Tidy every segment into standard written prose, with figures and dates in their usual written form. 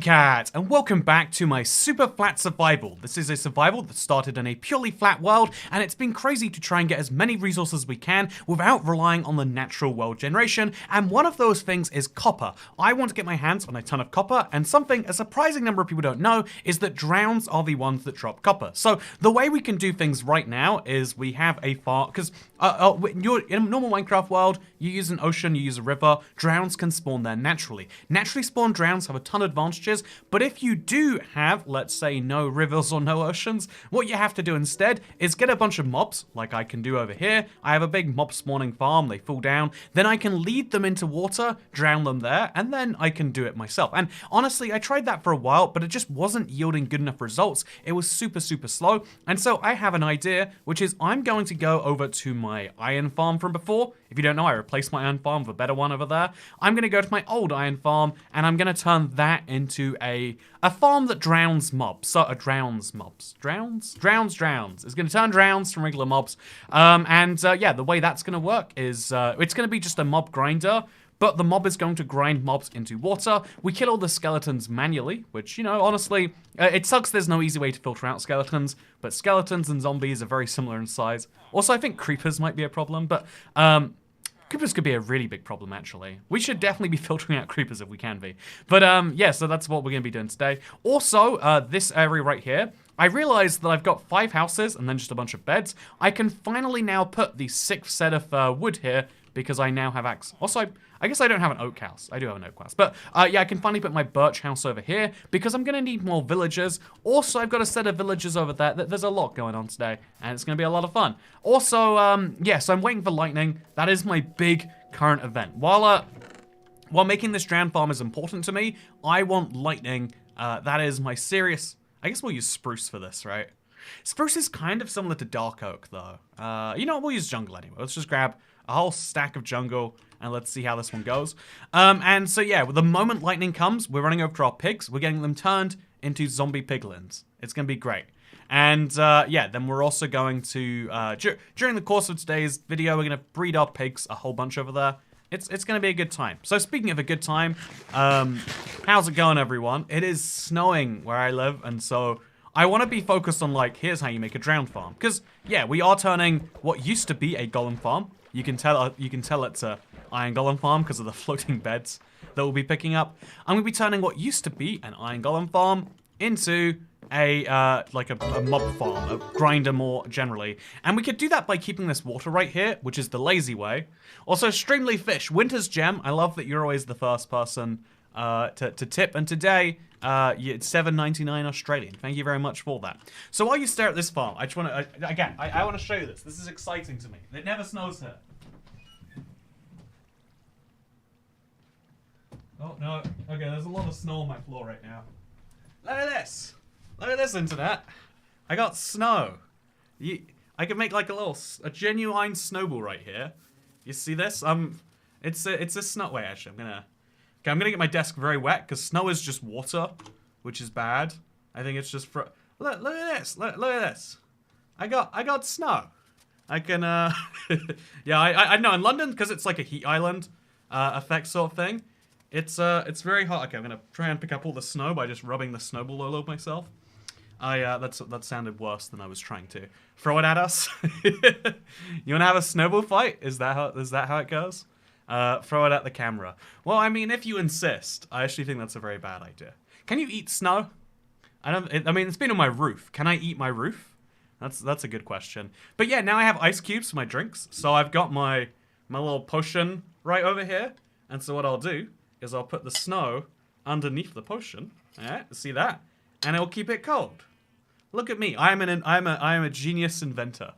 Cat, and welcome back to my super flat survival. This is a survival that started in a purely flat world, and it's been crazy to try and get as many resources as we can without relying on the natural world generation, and one of those things is copper. I want to get my hands on a ton of copper, and something a surprising number of people don't know is that drowns are the ones that drop copper. So the way we can do things right now is we have a farm, because in a normal Minecraft world, you use an ocean, you use a river, drowns can spawn there naturally. Naturally spawned drowns have a ton of advantages, but if you do have, let's say, no rivers or no oceans, what you have to do instead is get a bunch of mobs, like I can do over here. I have a big mob spawning farm, they fall down, then I can lead them into water, drown them there, and then I can do it myself. And honestly, I tried that for a while, but it just wasn't yielding good enough results. It was super slow, and so I have an idea, which is I'm going to go over to my iron farm from before. If you don't know, I replaced my iron farm with a better one over there. I'm gonna go to my old iron farm, and I'm gonna turn that into a farm that drowns mobs. So, drowns mobs. Drowns? Drowns. It's gonna turn drowns from regular mobs. Yeah, the way that's gonna work is, it's gonna be just a mob grinder, but the mob is going to grind mobs into water. We kill all the skeletons manually, which, you know, honestly, it sucks there's no easy way to filter out skeletons, but skeletons and zombies are very similar in size. Also, I think creepers might be a problem, but creepers could be a really big problem, actually. We should definitely be filtering out creepers if we can be. But yeah, so that's what we're gonna be doing today. Also, this area right here, I realized that I've got 5 houses and then just a bunch of beds. I can finally now put the 6th set of wood here because I now have access. Also, I guess I don't have an oak house. I do have an oak house. But yeah, I can finally put my birch house over here because I'm gonna need more villagers. Also, I've got a set of villagers over there. There's a lot going on today, and it's gonna be a lot of fun. Also, yeah, so I'm waiting for lightning. That is my big current event. While making this drown farm is important to me, I want lightning. That is my serious... I guess we'll use spruce for this, right? Spruce is kind of similar to dark oak, though. You know what? We'll use jungle anyway. Let's just grab a whole stack of jungle, and let's see how this one goes. And so yeah, the moment lightning comes, we're running over to our pigs. We're getting them turned into zombie piglins. It's gonna be great. And yeah, then we're also going to, during the course of today's video, we're gonna breed our pigs a whole bunch over there. It's gonna be a good time. So speaking of a good time, how's it going, everyone? It is snowing where I live, and so I want to be focused on, like, here's how you make a drown farm. Because, yeah, we are turning what used to be a golem farm. You can tell it's a iron golem farm because of the floating beds that we'll be picking up. I'm going to be turning what used to be an iron golem farm into like a mob farm, a grinder more generally. And we could do that by keeping this water right here, which is the lazy way. Also, Streamly Fish, Winter's Gem. I love that you're always the first person to tip, and today it's $7.99 Australian. Thank you very much for that. So while you stare at this farm, I just want to again, I want to show you this. This is exciting to me. It never snows here. Oh no! Okay, there's a lot of snow on my floor right now. Look at this! Look at this, internet! I got snow. I can make like a genuine snowball right here. You see this? It's a snow. Wait, actually, I'm gonna get my desk very wet because snow is just water, which is bad. I think it's just for look at this. Look at this. I got snow. I can yeah, I know in London because it's like a heat island effect sort of thing. It's very hot. Okay, I'm gonna try and pick up all the snow by just rubbing the snowball all over myself. That sounded worse than I was trying to. Throw it at us. You wanna have a snowball fight? Is that how it goes? Throw it at the camera. Well, I mean, if you insist, I actually think that's a very bad idea. Can you eat snow? I mean, it's been on my roof. Can I eat my roof? That's a good question. But yeah, now I have ice cubes for my drinks. So I've got my little potion right over here. And so what I'll do is I'll put the snow underneath the potion. Yeah, see that? And it'll keep it cold. Look at me. I am a genius inventor.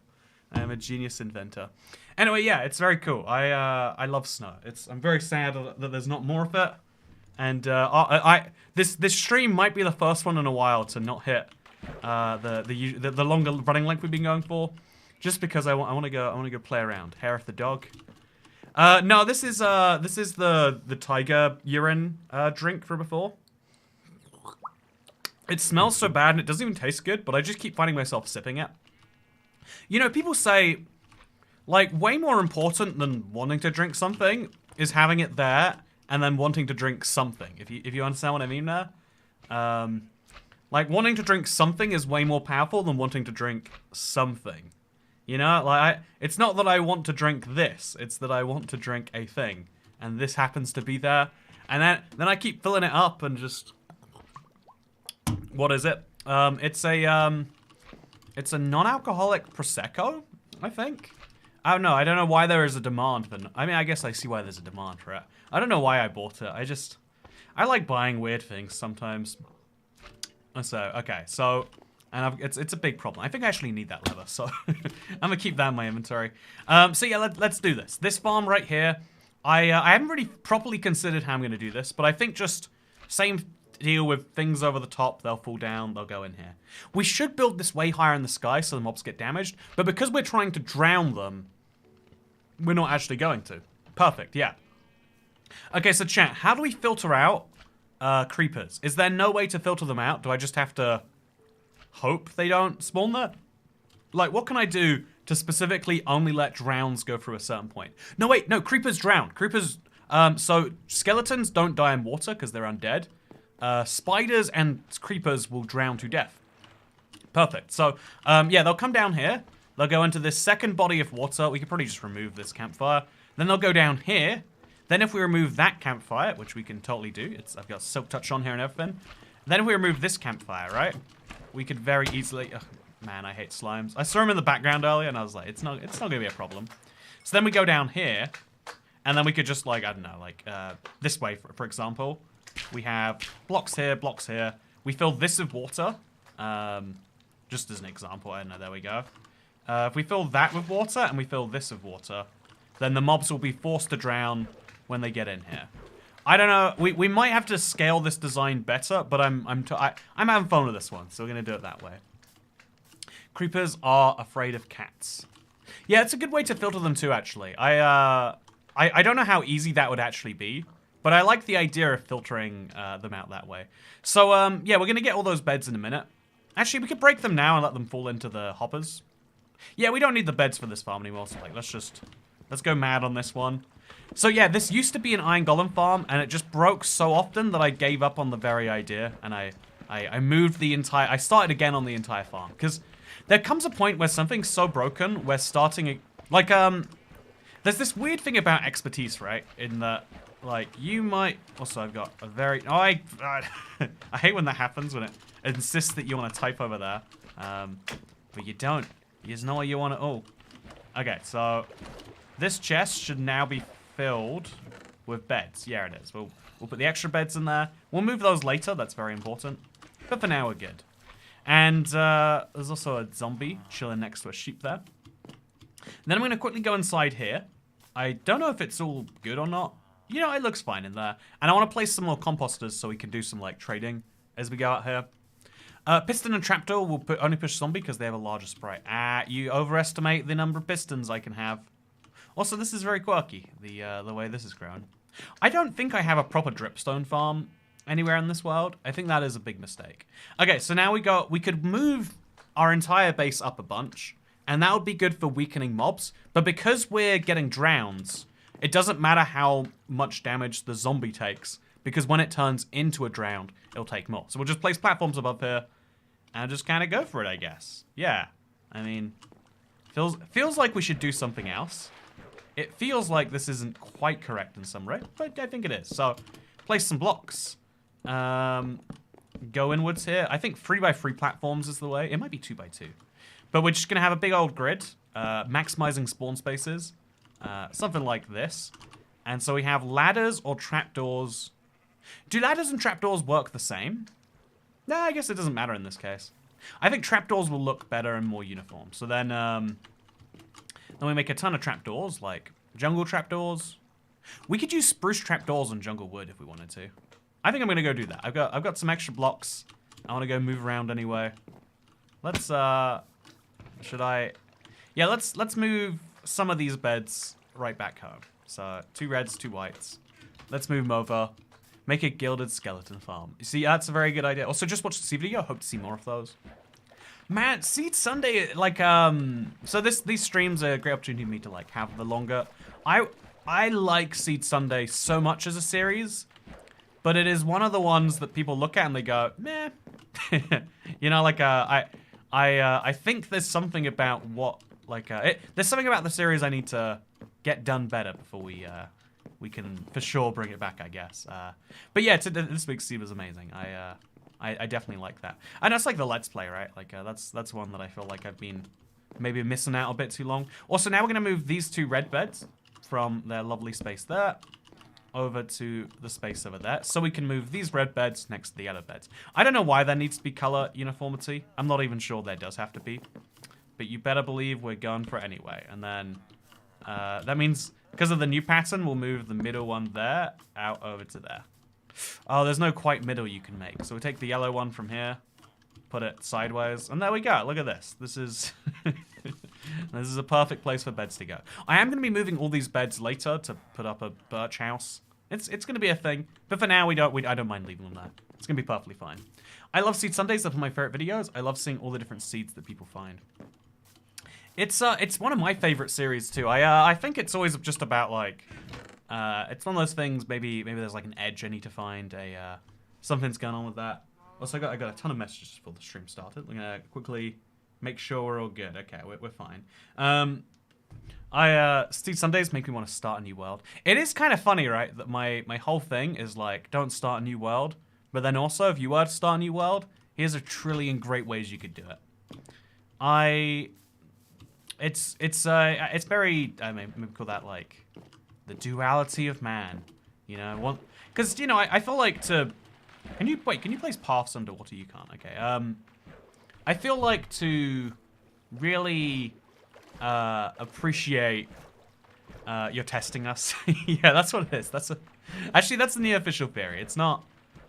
I am a genius inventor. Anyway, yeah, it's very cool. I love snow. I'm very sad that there's not more of it. And this stream might be the first one in a while to not hit the longer running length we've been going for, just because I want to go play around. Hair of the dog. No, this is the tiger urine drink from before. It smells so bad and it doesn't even taste good, but I just keep finding myself sipping it. You know, people say, like, way more important than wanting to drink something is having it there and then wanting to drink something. If you understand what I mean there. Like, wanting to drink something is way more powerful than wanting to drink something. You know, like, it's not that I want to drink this, it's that I want to drink a thing. And this happens to be there. And then I keep filling it up and just... What is it? It's a non-alcoholic Prosecco, I think. I don't know. I don't know why there is a demand for... I mean, I guess I see why there's a demand for it. I don't know why I bought it. I like buying weird things sometimes. So, okay. So, and it's a big problem. I think I actually need that lever, so I'm going to keep that in my inventory. So, yeah, let's do this. This farm right here, I haven't really properly considered how I'm going to do this, but I think just same deal with things over the top. They'll fall down. They'll go in here. We should build this way higher in the sky so the mobs get damaged, but because we're trying to drown them, we're not actually going to. Perfect, yeah. Okay, so chat, how do we filter out creepers? Is there no way to filter them out? Do I just have to hope they don't spawn there? Like, what can I do to specifically only let drowns go through a certain point? No, wait, no, creepers drown. Creepers, so skeletons don't die in water because they're undead. Spiders and creepers will drown to death. Perfect. So, yeah, they'll come down here. They'll go into this second body of water. We could probably just remove this campfire. Then they'll go down here. Then if we remove that campfire, which we can totally do. I've got silk touch on here and everything. Then if we remove this campfire, right? We could very easily... Oh, man, I hate slimes. I saw him in the background earlier and I was like, it's not going to be a problem. So then we go down here. And then we could just like, I don't know, like this way, for example. We have blocks here, blocks here. We fill this with water. Just as an example. I don't know, there we go. If we fill that with water and we fill this with water, then the mobs will be forced to drown when they get in here. I don't know. We might have to scale this design better, but I'm having fun with this one, so we're gonna do it that way. Creepers are afraid of cats. Yeah, it's a good way to filter them too. Actually, I don't know how easy that would actually be, but I like the idea of filtering them out that way. So yeah, we're gonna get all those beds in a minute. Actually, we could break them now and let them fall into the hoppers. Yeah, we don't need the beds for this farm anymore, so like, let's go mad on this one. So yeah, this used to be an iron golem farm, and it just broke so often that I gave up on the very idea, and I moved the entire, I started again on the entire farm, because there comes a point where something's so broken, we're starting, like, there's this weird thing about expertise, right, in that, like, you might, also I've got a very, oh, I hate when that happens, when it insists that you want to type over there, but you don't. You just know what you want to... Oh. Okay, so this chest should now be filled with beds. Yeah, it is. We'll put the extra beds in there. We'll move those later. That's very important. But for now, we're good. And there's also a zombie chilling next to a sheep there. And then I'm going to quickly go inside here. I don't know if it's all good or not. You know, it looks fine in there. And I want to place some more composters so we can do some, like, trading as we go out here. Piston and trapdoor will only push zombie because they have a larger sprite. You overestimate the number of pistons I can have. Also, this is very quirky, the way this is grown. I don't think I have a proper dripstone farm anywhere in this world. I think that is a big mistake. Okay, so now we could move our entire base up a bunch, and that would be good for weakening mobs. But because we're getting drowns, it doesn't matter how much damage the zombie takes, because when it turns into a drowned, it'll take more. So we'll just place platforms above here, and just kind of go for it, I guess. Yeah, I mean, feels like we should do something else. It feels like this isn't quite correct in some way, but I think it is. So, place some blocks. Go inwards here. I think 3x3 platforms is the way. It might be 2x2. But we're just going to have a big old grid, maximizing spawn spaces. Something like this. And so we have ladders or trapdoors. Do ladders and trapdoors work the same? Nah, I guess it doesn't matter in this case. I think trapdoors will look better and more uniform. So then we make a ton of trapdoors, like jungle trapdoors. We could use spruce trapdoors on jungle wood if we wanted to. I think I'm gonna go do that. I've got some extra blocks. I want to go move around anyway. Let's should I? Yeah, let's move some of these beds right back home. So 2 reds, 2 whites. Let's move them over. Make a gilded skeleton farm. You see, that's a very good idea. Also, just watch the Seed video. Hope to see more of those. Man, Seed Sunday, like, so these streams are a great opportunity for me to, like, have the longer. I like Seed Sunday so much as a series, but it is one of the ones that people look at and they go, meh. You know, like, I think there's something about what, like, there's something about the series I need to get done better before we can for sure bring it back, I guess. But yeah, this week's seed was amazing. I definitely like that. And that's like the Let's Play, right? Like, that's one that I feel like I've been maybe missing out a bit too long. Also, now we're gonna move these 2 red beds from their lovely space there over to the space over there, so we can move these red beds next to the yellow beds. I don't know why there needs to be color uniformity. I'm not even sure there does have to be, but you better believe we're going for it anyway. And then that means because of the new pattern, we'll move the middle one there out over to there. Oh, there's no quite middle you can make, so we take the yellow one from here, put it sideways, and there we go. Look at this. This is this is a perfect place for beds to go. I am going to be moving all these beds later to put up a birch house. It's going to be a thing, but for now I don't mind leaving them there. It's going to be perfectly fine. I love Seed Sundays. They're one of my favorite videos. I love seeing all the different seeds that people find. It's one of my favorite series too. I think it's always just about like it's one of those things. Maybe there's like an edge I need to find. Something's going on with that. Also, I got a ton of messages before the stream started. I'm gonna quickly make sure we're all good. Okay, we're fine. Seed Sundays make me want to start a new world. It is kind of funny, right? That my whole thing is like, don't start a new world. But then also, if you were to start a new world, here's a trillion great ways you could do it. It's very, I mean, maybe call that like the duality of man. You know, because you know, I feel like to. Can you place paths underwater? You can't. Okay. I feel like to really appreciate you're testing us. Yeah, that's what it is. Actually, that's the official theory. It's not.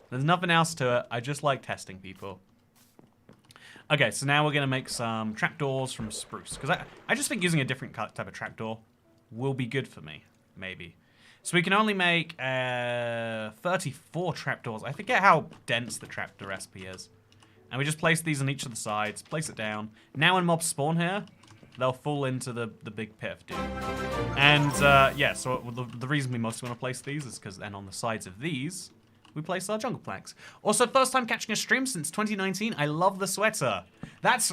There's nothing else to it. I just like testing people. Okay, so now we're gonna make some trapdoors from spruce because I just think using a different type of trapdoor will be good for me. Maybe. So we can only make 34 trapdoors. I forget how dense the trapdoor recipe is. And we just place these on each of the sides, place it down. Now when mobs spawn here, they'll fall into the big pit of doom. And yeah, so the reason we mostly want to place these is because then on the sides of these, we place our jungle planks. Also, first time catching a stream since 2019. I love the sweater.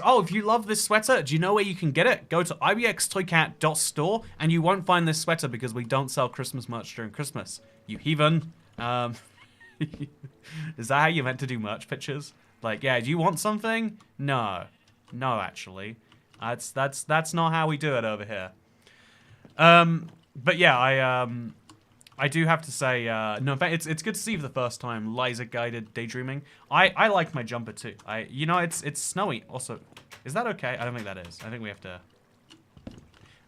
Oh, if you love this sweater, do you know where you can get it? Go to ibxtoycat.store and you won't find this sweater because we don't sell Christmas merch during Christmas. You heathen. Is that how you meant to do merch pictures? Like, yeah, do you want something? No. No, actually. That's not how we do it over here. But yeah, I do have to say, no, in fact, it's good to see for the first time laser-guided daydreaming. I like my jumper too. You know, it's snowy. Also, is that okay? I don't think that is. I think we have to.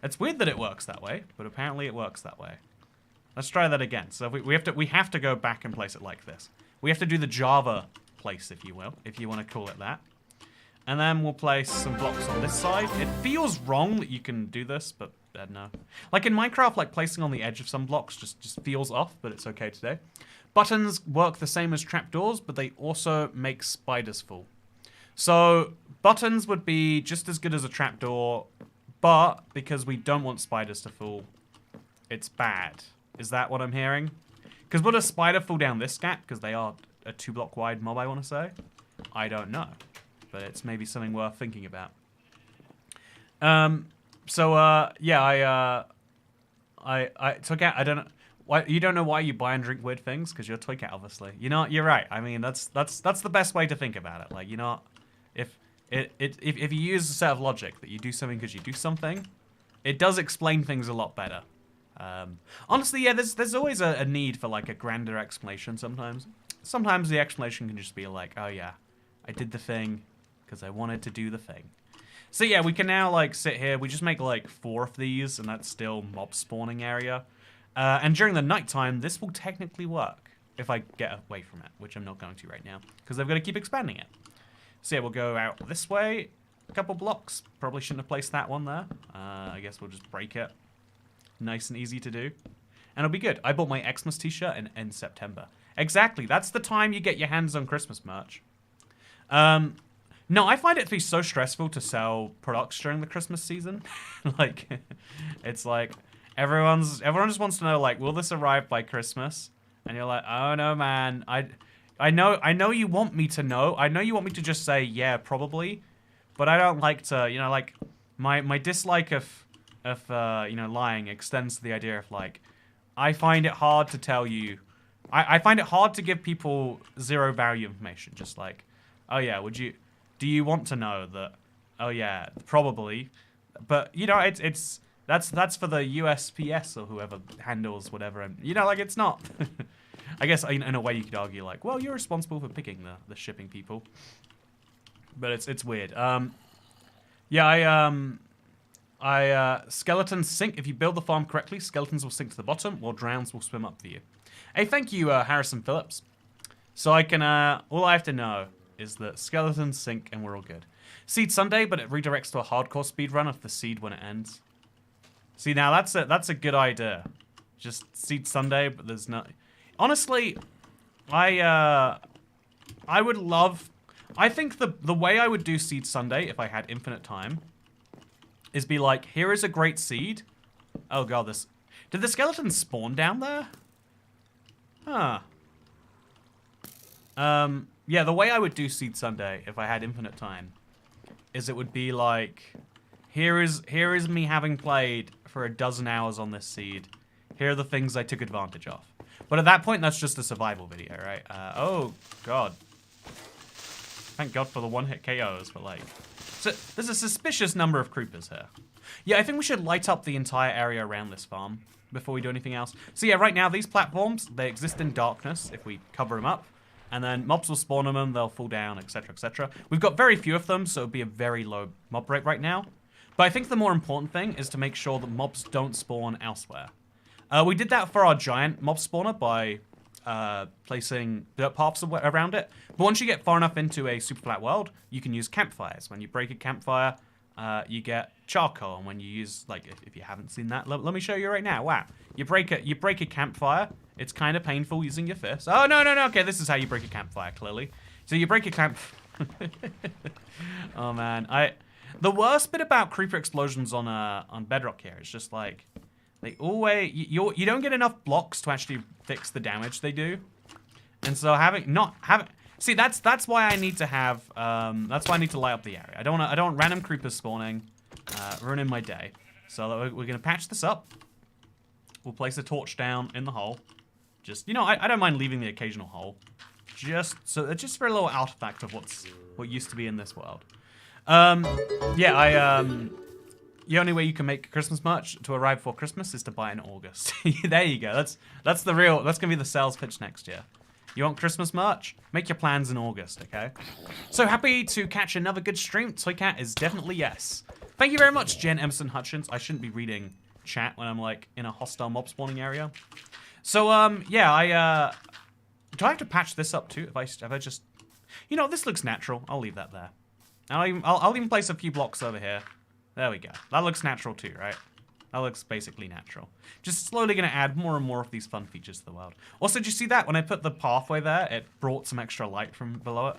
It's weird that it works that way, but apparently it works that way. Let's try that again. So we have to go back and place it like this. We have to do the Java place, if you will, if you want to call it that. And then we'll place some blocks on this side. It feels wrong that you can do this, but no. Like in Minecraft, like placing on the edge of some blocks just feels off, but it's okay today. Buttons work the same as trapdoors, but they also make spiders fall. So buttons would be just as good as a trapdoor, but because we don't want spiders to fall, it's bad. Is that what I'm hearing? Because would a spider fall down this gap? Because they are a 2-block wide mob, I want to say. I don't know. But it's maybe something worth thinking about. Yeah, Toycat, I don't know. Why, you don't know why you buy and drink weird things? Because you're Toycat, obviously. You know, you're right. I mean, that's the best way to think about it. Like, you know, if you use a set of logic that you do something because you do something, it does explain things a lot better. Honestly, yeah, there's always a need for like a grander explanation sometimes. Sometimes the explanation can just be like, oh yeah, I did the thing because I wanted to do the thing. So yeah, we can now like sit here. We just make like 4 of these, and that's still mob spawning area. And during the nighttime, this will technically work if I get away from it, which I'm not going to right now because I've got to keep expanding it. So yeah, we'll go out this way, a couple blocks. Probably shouldn't have placed that one there. I guess we'll just break it. Nice and easy to do, and it'll be good. I bought my Xmas t-shirt in September. Exactly, that's the time you get your hands on Christmas merch. No, I find it to be so stressful to sell products during the Christmas season. Like, it's like everyone just wants to know, like, will this arrive by Christmas? And you're like, oh no, man. I know you want me to know. I know you want me to just say, yeah, probably. But I don't like to, you know, like, my dislike of you know, lying extends to the idea of, like, I find it hard to tell you. I find it hard to give people zero value information. Just like, oh yeah, do you want to know that? Oh yeah, probably. But, you know, that's for the USPS or whoever handles whatever. And, you know, like, it's not. I guess in a way you could argue, like, well, you're responsible for picking the shipping people. But it's weird. Yeah, skeletons sink. If you build the farm correctly, skeletons will sink to the bottom, while drowns will swim up for you. Hey, thank you, Harrison Phillips. So I can, all I have to know is that skeletons sink and we're all good. Seed Sunday, but it redirects to a hardcore speedrun of the seed when it ends. See, now that's a good idea. Just Seed Sunday, but there's no... Honestly, I would love... I think the way I would do Seed Sunday, if I had infinite time, is be like, here is a great seed. Oh god, this... Did the skeletons spawn down there? Huh. Yeah, the way I would do Seed Sunday, if I had infinite time, is it would be like, here is me having played for a dozen hours on this seed. Here are the things I took advantage of. But at that point, that's just a survival video, right? Oh, God. Thank God for the one-hit KOs, but like... So, there's a suspicious number of creepers here. Yeah, I think we should light up the entire area around this farm before we do anything else. So yeah, right now, these platforms, they exist in darkness if we cover them up. And then mobs will spawn on them, they'll fall down, etc, etc. We've got very few of them, so it'll be a very low mob rate right now. But I think the more important thing is to make sure that mobs don't spawn elsewhere. We did that for our giant mob spawner by placing dirt paths around it. But once you get far enough into a super flat world, you can use campfires. When you break a campfire, you get charcoal. And when you use, like, if you haven't seen that, let me show you right now. Wow. You break a campfire. It's kind of painful using your fist. Oh, no. Okay, this is how you break a campfire, clearly. So you break a camp... Oh, man. The worst bit about creeper explosions on Bedrock here is just, like... They always... You don't get enough blocks to actually fix the damage they do. And so see, that's why I need to have... that's why I need to light up the area. I don't want random creepers spawning, ruining my day. So we're going to patch this up. We'll place a torch down in the hole. Just, you know, I don't mind leaving the occasional hole. Just for a little artifact of what used to be in this world. Yeah, the only way you can make Christmas merch to arrive for Christmas is to buy in August. There you go. That's gonna be the sales pitch next year. You want Christmas merch? Make your plans in August, okay? So happy to catch another good stream. Toycat is definitely yes. Thank you very much, Jen Emerson Hutchins. I shouldn't be reading chat when I'm like in a hostile mob spawning area. So yeah, do I have to patch this up too? If I just, you know, this looks natural. I'll leave that there. I'll even place a few blocks over here. There we go. That looks natural too, right? That looks basically natural. Just slowly gonna add more and more of these fun features to the world. Also, did you see that? When I put the pathway there, it brought some extra light from below it.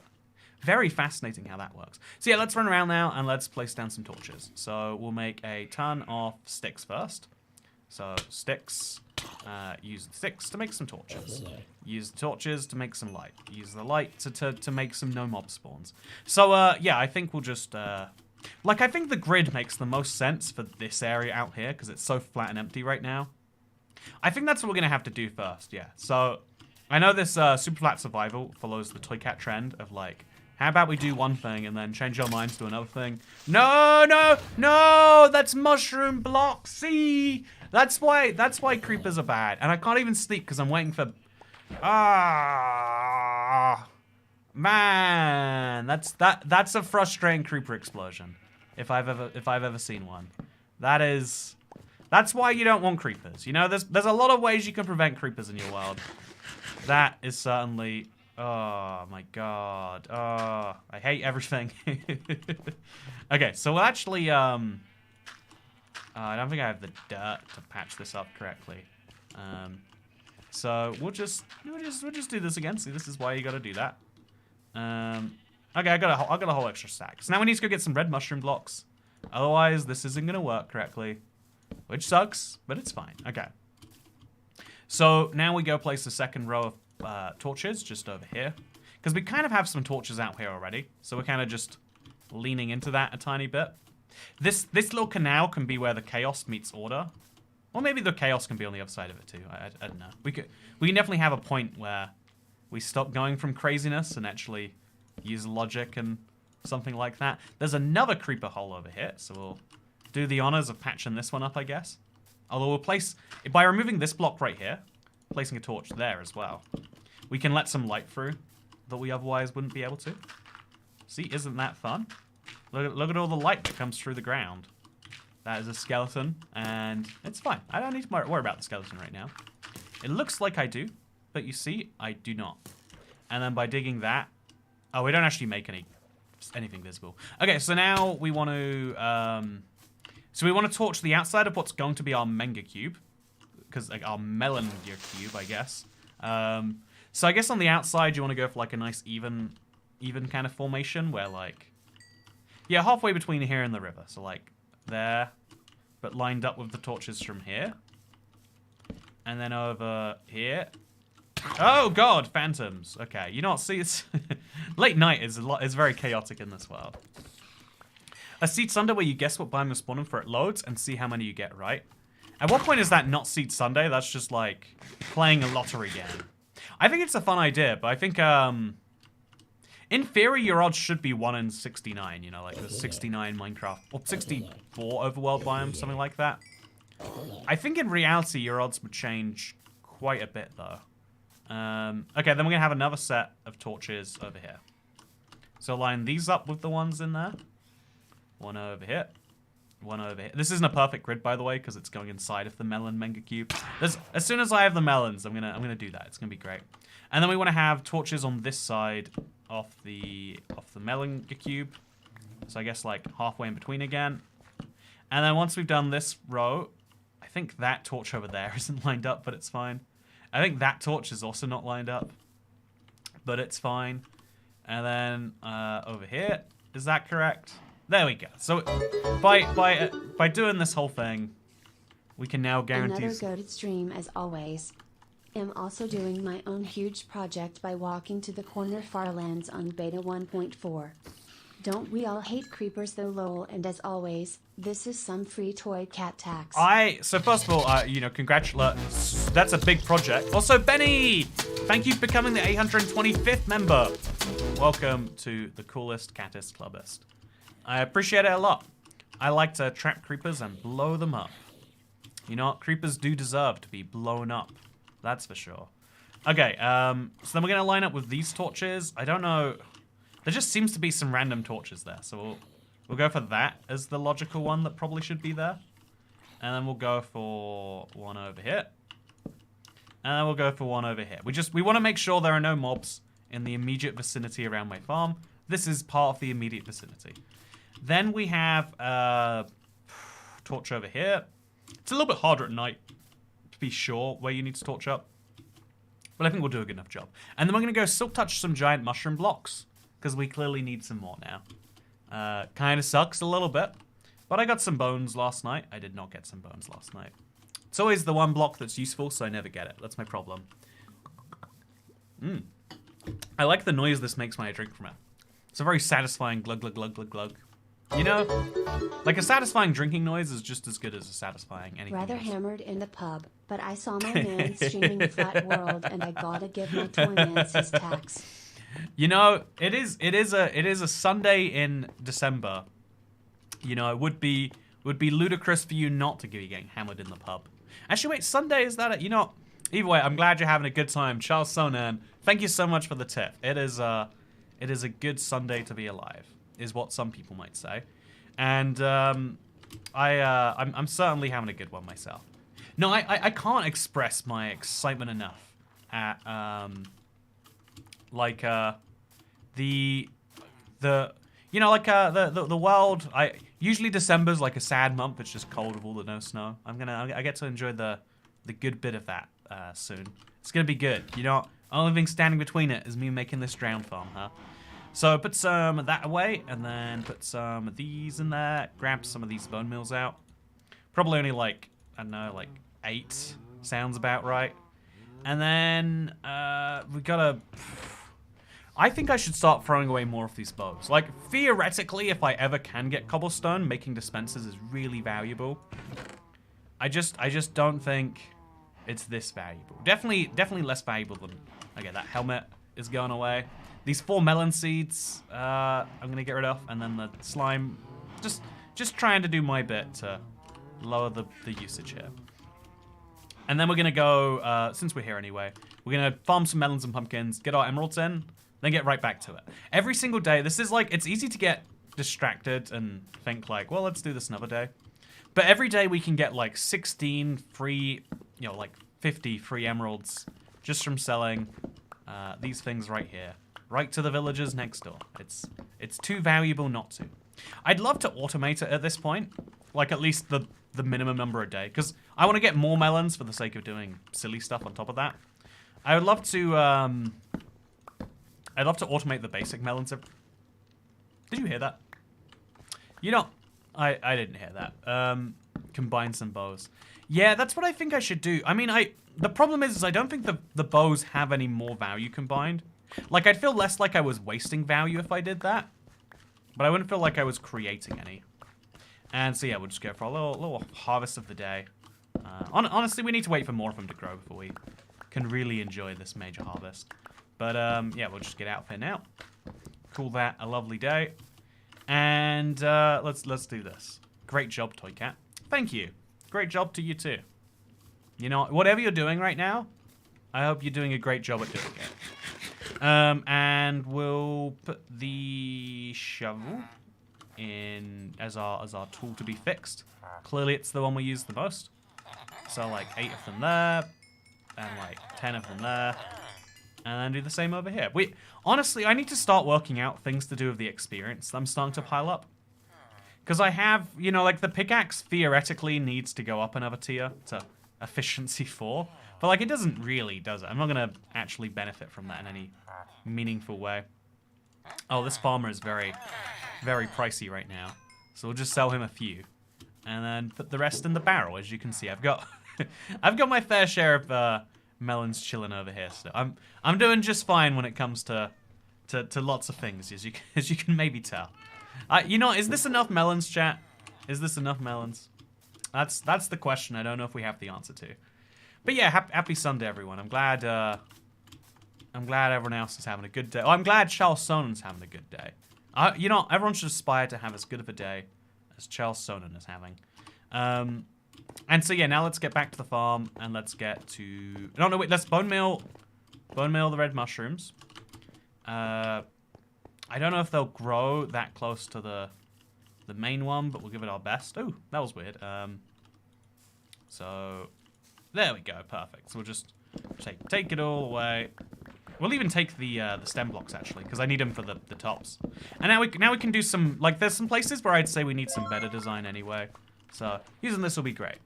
Very fascinating how that works. So yeah, let's run around now and let's place down some torches. So we'll make a ton of sticks first. So sticks, use the sticks to make some torches. Use the torches to make some light. Use the light to make some no mob spawns. So yeah, I think we'll just... Like, I think the grid makes the most sense for this area out here because it's so flat and empty right now. I think that's what we're going to have to do first, yeah. So, I know this super flat survival follows the Toycat trend of, like, how about we do one thing and then change our minds to another thing? No! That's mushroom blocks! See? That's why creepers are bad. And I can't even sleep because I'm waiting for... Man, that's a frustrating creeper explosion, if I've ever seen one. That's why you don't want creepers. You know, there's a lot of ways you can prevent creepers in your world. That is certainly, oh my god, oh, I hate everything. Okay, so we'll actually I don't think I have the dirt to patch this up correctly. So we'll just do this again. See, this is why you got to do that. Okay, I got a whole extra stack. So now we need to go get some red mushroom blocks. Otherwise, this isn't gonna work correctly, which sucks, but it's fine. Okay. So now we go place the second row of torches just over here. Because we kind of have some torches out here already. So we're kind of just leaning into that a tiny bit. This little canal can be where the chaos meets order. Or maybe the chaos can be on the other side of it too. I don't know. We can definitely have a point where we stop going from craziness and actually use logic and something like that. There's another creeper hole over here. So we'll do the honors of patching this one up, I guess. Although we'll place, by removing this block right here, placing a torch there as well, we can let some light through that we otherwise wouldn't be able to. See, isn't that fun? Look at all the light that comes through the ground. That is a skeleton, and it's fine. I don't need to worry about the skeleton right now. It looks like I do, but you see, I do not. And then by digging that, oh, we don't actually make anything visible. Okay, so now we want to, so we want to torch the outside of what's going to be our manga cube, because like our melon cube, I guess. So I guess on the outside you want to go for like a nice even kind of formation where like, yeah, halfway between here and the river. So like there, but lined up with the torches from here, and then over here. Oh God, phantoms. Okay, you know what? See, it's late night is very chaotic in this world. A Seed Sunday where you guess what biome you're spawning for it loads and see how many you get right. At what point is that not Seed Sunday? That's just like playing a lottery game. I think it's a fun idea, but I think in theory your odds should be 1 in 69. You know, like the 69 Minecraft or 64 overworld biome, something like that. I think in reality your odds would change quite a bit though. Okay, then we're gonna have another set of torches over here. So line these up with the ones in there. One over here. One over here. This isn't a perfect grid, by the way, because it's going inside of the melon manga cube. As soon as I have the melons, I'm gonna do that. It's gonna be great. And then we want to have torches on this side of the melon cube. So I guess like halfway in between again. And then once we've done this row, I think that torch over there isn't lined up, but it's fine. I think that torch is also not lined up, but it's fine. And then over here, is that correct? There we go. So by doing this whole thing, we can now guarantee... Another goated stream as always. I'm also doing my own huge project by walking to the corner farlands on beta 1.4. Don't we all hate creepers though, lol, and as always, this is some free toy cat tax. So first of all, you know, congratulations. That's a big project. Also, Benny, thank you for becoming the 825th member. Welcome to the coolest cattest clubbist. I appreciate it a lot. I like to trap creepers and blow them up. You know what? Creepers do deserve to be blown up. That's for sure. Okay, so then we're going to line up with these torches. I don't know. There just seems to be some random torches there. So we'll go for that as the logical one that probably should be there. And then we'll go for one over here. And then we'll go for one over here. We want to make sure there are no mobs in the immediate vicinity around my farm. This is part of the immediate vicinity. Then we have torch over here. It's a little bit harder at night to be sure where you need to torch up. But I think we'll do a good enough job. And then we're going to go silk touch some giant mushroom blocks, because we clearly need some more now. Kind of sucks a little bit. But I got some bones last night. I did not get some bones last night. It's always the one block that's useful, so I never get it. That's my problem. I like the noise this makes when I drink from it. It's a very satisfying glug, glug, glug, glug, glug. You know, like a satisfying drinking noise is just as good as a satisfying anything Rather else. hammered in the pub, but I saw my man streaming Flat World, and I gotta give my toy man his tax. You know, it is a Sunday in December. You know, it would be ludicrous for you not to be getting hammered in the pub. Actually, wait, Sunday, is that it? You know, either way, I'm glad you're having a good time. Charles Sonan, thank you so much for the tip. It is a good Sunday to be alive, is what some people might say. And I'm certainly having a good one myself. No, I can't express my excitement enough at the world. Usually December's like a sad month. It's just cold with all the no snow. I get to enjoy the good bit of that soon. It's gonna be good. You know, only thing standing between it is me making this drown farm, huh? So put some of that away, and then put some of these in there. Grab some of these bone meals out. Probably only like, I don't know, like 8 sounds about right. And then we gotta... I think I should start throwing away more of these bows. Like, theoretically, if I ever can get cobblestone, making dispensers is really valuable. I just don't think it's this valuable. Definitely less valuable than... Okay, that helmet is going away. These 4 melon seeds, I'm gonna get rid of, and then the slime. Just trying to do my bit to lower the usage here. And then we're gonna go, since we're here anyway, we're gonna farm some melons and pumpkins, get our emeralds in, then get right back to it. Every single day, this is like, it's easy to get distracted and think like, well, let's do this another day. But every day we can get like 16 free, you know, like 50 free emeralds just from selling these things right here. Right to the villagers next door. It's too valuable not to. I'd love to automate it at this point. Like at least the minimum number a day. Because I want to get more melons for the sake of doing silly stuff on top of that. I would love to I'd love to automate the basic melons. Did you hear that? You know, I didn't hear that. Combine some bows. Yeah, that's what I think I should do. I mean, the problem is I don't think the bows have any more value combined. Like, I'd feel less like I was wasting value if I did that. But I wouldn't feel like I was creating any. And so, yeah, we'll just go for a little harvest of the day. Honestly, we need to wait for more of them to grow before we can really enjoy this major harvest. But, yeah, we'll just get out of here now. Call that a lovely day. And let's do this. Great job, Toy Cat. Thank you. Great job to you, too. You know, whatever you're doing right now, I hope you're doing a great job at doing it. And we'll put the shovel in as our tool to be fixed. Clearly, it's the one we use the most. So, like, 8 of them there, and, like, 10 of them there. And then do the same over here. Honestly, I need to start working out things to do with the experience that I'm starting to pile up. Because I have, you know, like, the pickaxe theoretically needs to go up another tier to efficiency 4. But, like, it doesn't really, does it? I'm not going to actually benefit from that in any meaningful way. Oh, this farmer is very, very pricey right now. So we'll just sell him a few. And then put the rest in the barrel. As you can see, I've got my fair share of melons chilling over here. So I'm doing just fine when it comes to lots of things, as you can maybe tell. You know, is this enough melons, chat? Is this enough melons? That's the question. I don't know if we have the answer to. But yeah, happy Sunday, everyone. I'm glad everyone else is having a good day. Oh, I'm glad Charles Sonen's having a good day. You know, everyone should aspire to have as good of a day as Charles Sonnen is having. And so yeah, now let's get back to the farm and let's get to... No, wait, let's bone meal the red mushrooms. I don't know if they'll grow that close to the main one, but we'll give it our best. Oh, that was weird. So there we go, perfect. So we'll just take it all away. We'll even take the stem blocks actually, because I need them for the tops. And now we can do some, like, there's some places where I'd say we need some better design anyway. So using this will be great.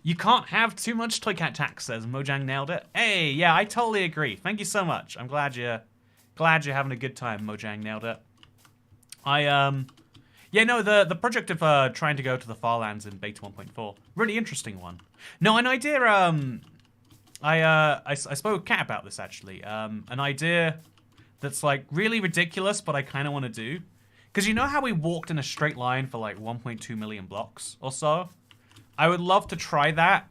You can't have too much Toy Cat tax, says Mojang nailed it. Hey, yeah, I totally agree. Thank you so much. I'm glad you're having a good time, Mojang nailed it. Yeah, no, the project of trying to go to the Farlands in beta 1.4, really interesting one. No, an idea, I spoke with Kat about this actually. An idea that's like really ridiculous, but I kind of want to do. Because you know how we walked in a straight line for like 1.2 million blocks or so? I would love to try that,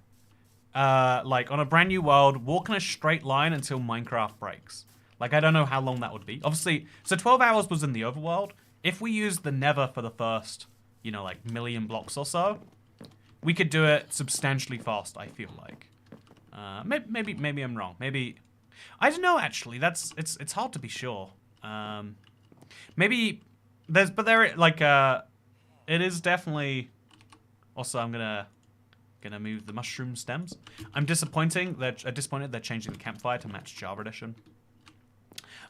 like on a brand new world, walk in a straight line until Minecraft breaks. Like, I don't know how long that would be. Obviously, so 12 hours was in the overworld. If we use the Nether for the first, you know, like million blocks or so, we could do it substantially fast, I feel like. Maybe I'm wrong. Maybe, I don't know actually. It's hard to be sure. Maybe it is definitely. Also, I'm gonna move the mushroom stems. I'm disappointed they're changing the campfire to match Java Edition.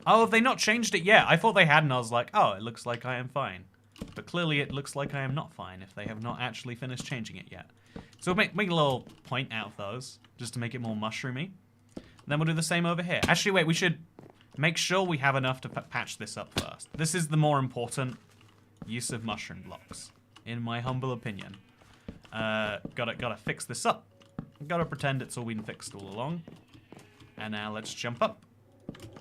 Oh, have they not changed it yet? I thought they had, and I was like, oh, it looks like I am fine. But clearly, it looks like I am not fine if they have not actually finished changing it yet. So we'll make a little point out of those, just to make it more mushroomy. And then we'll do the same over here. Actually, wait, we should make sure we have enough to patch this up first. This is the more important use of mushroom blocks, in my humble opinion. Gotta fix this up. Gotta pretend it's all been fixed all along. And now let's jump up.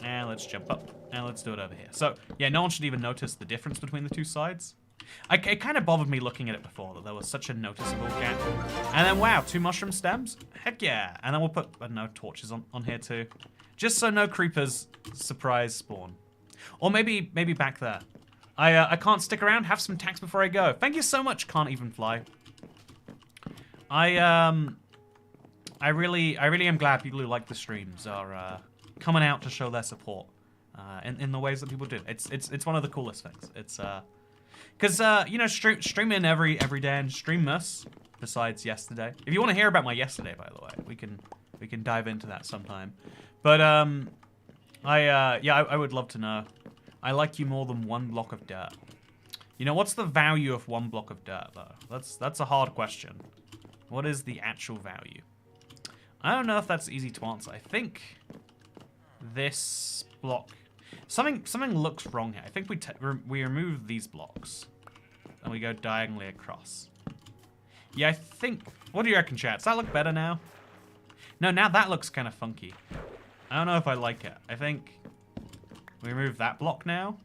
And let's jump up. And let's do it over here. So, yeah, no one should even notice the difference between the two sides. It kind of bothered me looking at it before, that there was such a noticeable gap. And then, wow, 2 mushroom stems? Heck yeah. And then we'll put, I don't know, torches on here too. Just so no creepers surprise spawn. Or maybe back there. I can't stick around. Have some tax before I go. Thank you so much, Can't Even Fly. I really am glad people who like the streams are coming out to show their support in the ways that people do. It's one of the coolest things. It's because you know, streaming every day and streammas besides yesterday. If you want to hear about my yesterday, by the way, we can dive into that sometime. But I would love to know. I like you more than 1 block of dirt. You know, what's the value of 1 block of dirt though? That's a hard question. What is the actual value? I don't know if that's easy to answer. I think this block, something looks wrong here. I think we remove these blocks and we go diagonally across. Yeah, I think. What do you reckon, chat? Does that look better now? No, now that looks kind of funky. I don't know if I like it. I think we remove that block now,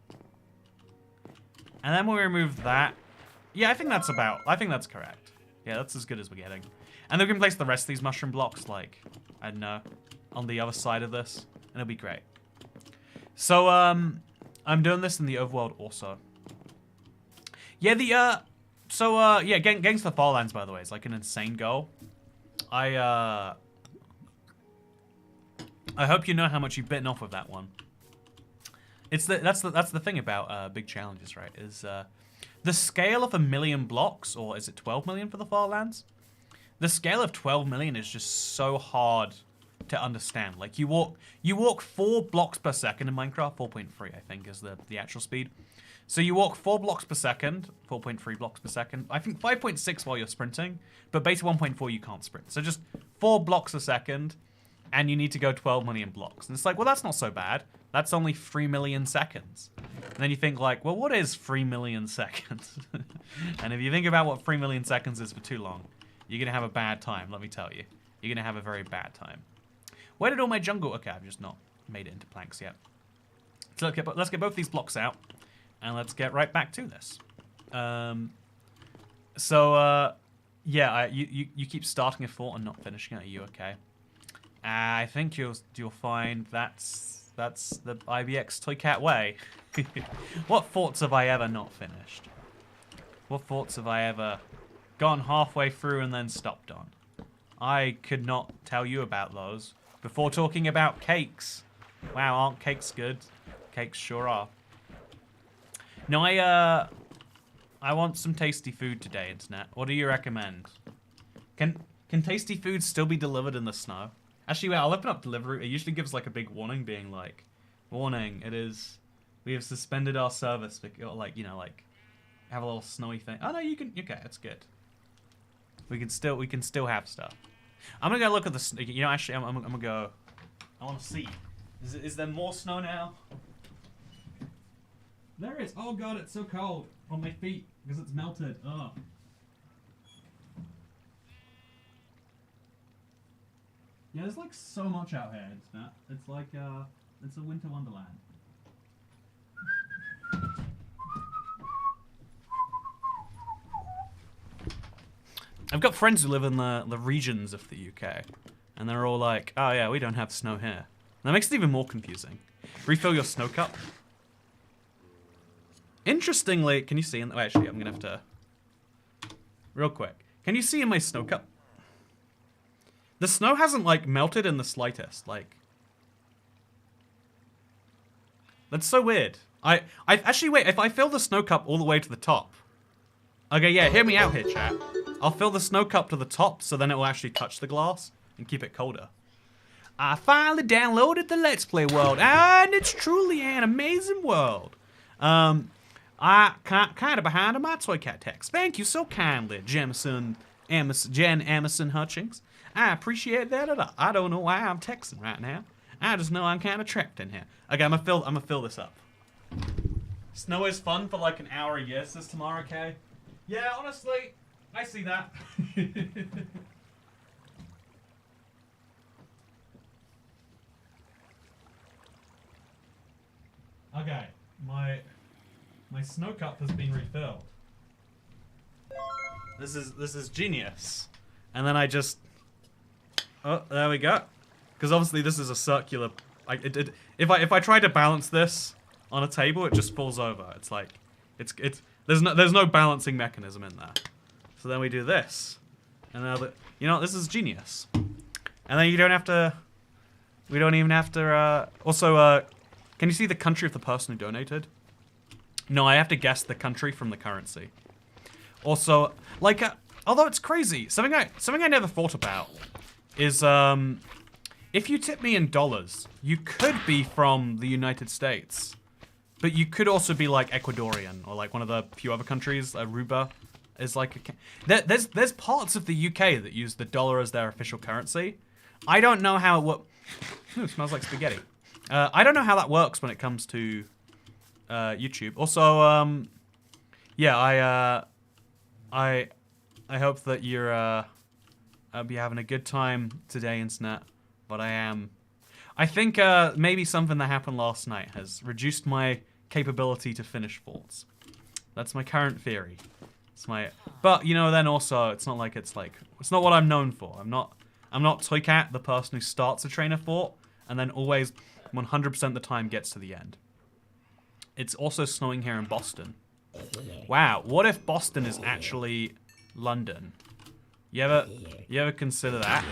and then we remove that. Yeah, I think that's correct. Yeah, that's as good as we're getting. And then we can place the rest of these mushroom blocks, like, I don't know, on the other side of this, and it'll be great. So, I'm doing this in the overworld also. Yeah, yeah, getting to the Farlands, by the way, is like an insane goal. I hope you know how much you've bitten off with that one. That's the thing about big challenges, right? Is the scale of 1 million blocks, or is it 12 million for the Farlands? The scale of 12 million is just so hard to understand. Like you walk 4 blocks per second in Minecraft. 4.3, I think, is the actual speed. So you walk 4 blocks per second, 4.3 blocks per second. I think 5.6 while you're sprinting, but basically 1.4 you can't sprint. So just 4 blocks a second, and you need to go 12 million blocks. And it's like, well, that's not so bad. That's only 3 million seconds. And then you think like, well, what is 3 million seconds? And if you think about what 3 million seconds is for too long, you're going to have a bad time, let me tell you. You're going to have a very bad time. Where did all my jungle... Okay, I've just not made it into planks yet. So let's get both these blocks out, and let's get right back to this. Yeah, you keep starting a fort and not finishing it. Are you okay? I think you'll find that's the IBX Toycat way. What forts have I ever not finished? What forts have I ever gone halfway through and then stopped on? I could not tell you about those before talking about cakes. Wow, aren't cakes good? Cakes sure are. No, I want some tasty food today, internet. What do you recommend? Can tasty food still be delivered in the snow? Actually, wait, I'll open up delivery. It usually gives like a big warning being like, warning, we have suspended our service, or like, you know, like, have a little snowy thing. Oh no, you can, okay, that's good. We can still have stuff. I'm gonna go look at the, you know, actually, I'm gonna go, I wanna see. Is there more snow now? There is. Oh god, it's so cold on my feet because it's melted. Oh. Yeah, there's like so much out here. It's like it's a winter wonderland. I've got friends who live in the regions of the UK, and they're all like, "Oh yeah, we don't have snow here." And that makes it even more confusing. Refill your snow cup. Interestingly, can you see? Oh, actually, I'm gonna have to. Real quick, can you see in my snow cup? The snow hasn't like melted in the slightest. Like, that's so weird. I actually wait. If I fill the snow cup all the way to the top. Okay, yeah, hear me out here, chat. I'll fill the snow cup to the top, so then it will actually touch the glass and keep it colder. I finally downloaded the Let's Play world, and it's truly an amazing world. I kind of behind on my Toycat text. Thank you so kindly, Jen Emerson Hutchings. I appreciate that a lot. I don't know why I'm texting right now. I just know I'm kind of trapped in here. Okay, I'm gonna fill this up. Snow is fun for like an hour a year, says tomorrow, okay? Yeah, honestly, I see that. Okay, my snow cup has been refilled. This is genius. And then I just... Oh, there we go. Because obviously this is a circular... If I try to balance this on a table, it just falls over. It's like... There's no balancing mechanism in there. So then we do this. And now that... You know, this is genius. And then you don't have to... We don't even have to... Also, can you see the country of the person who donated? No, I have to guess the country from the currency. Also, like, although it's crazy, something I never thought about is, if you tip me in dollars, you could be from the United States, but you could also be like Ecuadorian or like one of the few other countries. Aruba is like there's parts of the UK that use the dollar as their official currency. I don't know how it works. Ooh, smells like spaghetti. I don't know how that works when it comes to YouTube. Also, yeah, I hope that you're be having a good time today, internet. But I am. I think maybe something that happened last night has reduced my capability to finish thoughts. That's my current theory. It's my. But you know, then also, it's not what I'm known for. I'm not Toycat, the person who starts a train of thought and then always 100% of the time gets to the end. It's also snowing here in Boston. Wow, what if Boston is actually London? You ever consider that?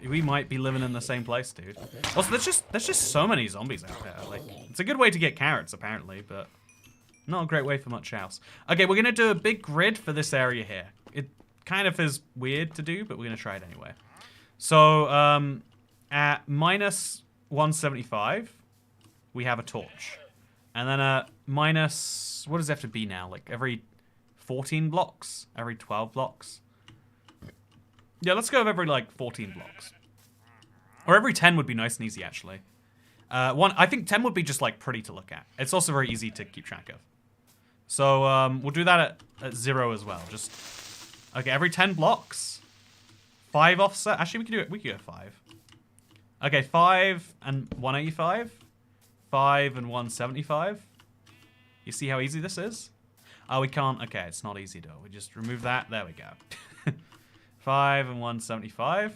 We might be living in the same place, dude. Also, there's just so many zombies out there. Like, it's a good way to get carrots, apparently, but not a great way for much else. Okay, we're gonna do a big grid for this area here. It kind of is weird to do, but we're gonna try it anyway. So, at minus 175, we have a torch. And then minus, what does it have to be now? Like every 14 blocks? Every 12 blocks? Yeah, let's go with every like 14 blocks. Or every 10 would be nice and easy, actually. I think 10 would be just like pretty to look at. It's also very easy to keep track of. So we'll do that at 0 as well. Just, okay, every 10 blocks. 5 offset. Actually, we could go 5. Okay, 5 and 185. 5 and 175. You see how easy this is? Oh, we can't. Okay, it's not easy though. We just remove that. There we go. 5 and 175.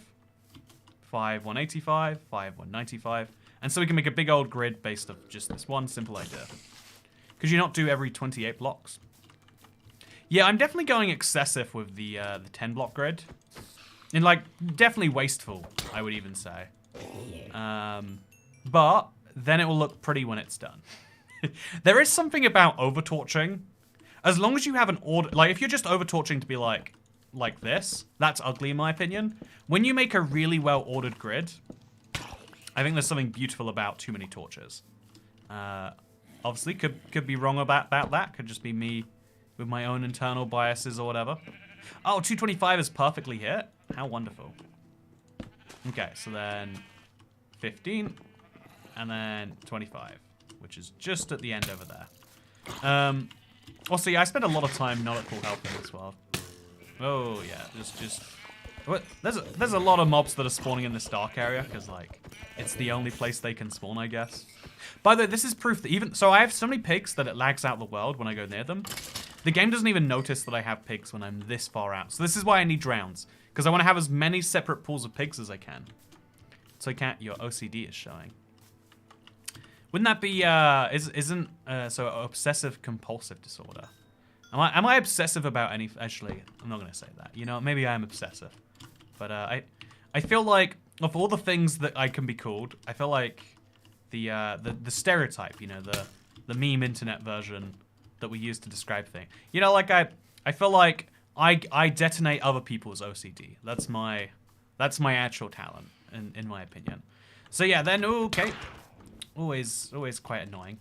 5, 185. 5, 195. And so we can make a big old grid based on just this one simple idea. Could you not do every 28 blocks? Yeah, I'm definitely going excessive with the 10 block grid. And like, definitely wasteful, I would even say. But then it will look pretty when it's done. There is something about over-torching. As long as you have an order, like if you're just over-torching to be like this, that's ugly in my opinion. When you make a really well-ordered grid, I think there's something beautiful about too many torches. Obviously, could be wrong about that. Could just be me with my own internal biases or whatever. Oh, 225 is perfectly hit. How wonderful. Okay, so then 15. And then 25, which is just at the end over there. Also, yeah, I spend a lot of time not at full health in this world. Oh yeah, just. What? There's a lot of mobs that are spawning in this dark area because like it's the only place they can spawn, I guess. By the way, this is proof that so I have so many pigs that it lags out the world when I go near them. The game doesn't even notice that I have pigs when I'm this far out. So this is why I need drowns, because I want to have as many separate pools of pigs as I can. So your OCD is showing. Wouldn't that be so obsessive compulsive disorder? Am I obsessive about any? Actually, I'm not gonna say that. You know, maybe I am obsessive, but I feel like of all the things that I can be called, I feel like the stereotype, you know, the meme internet version that we use to describe things. You know, like I feel like I detonate other people's OCD. That's my actual talent, in my opinion. So yeah, then okay. Always quite annoying.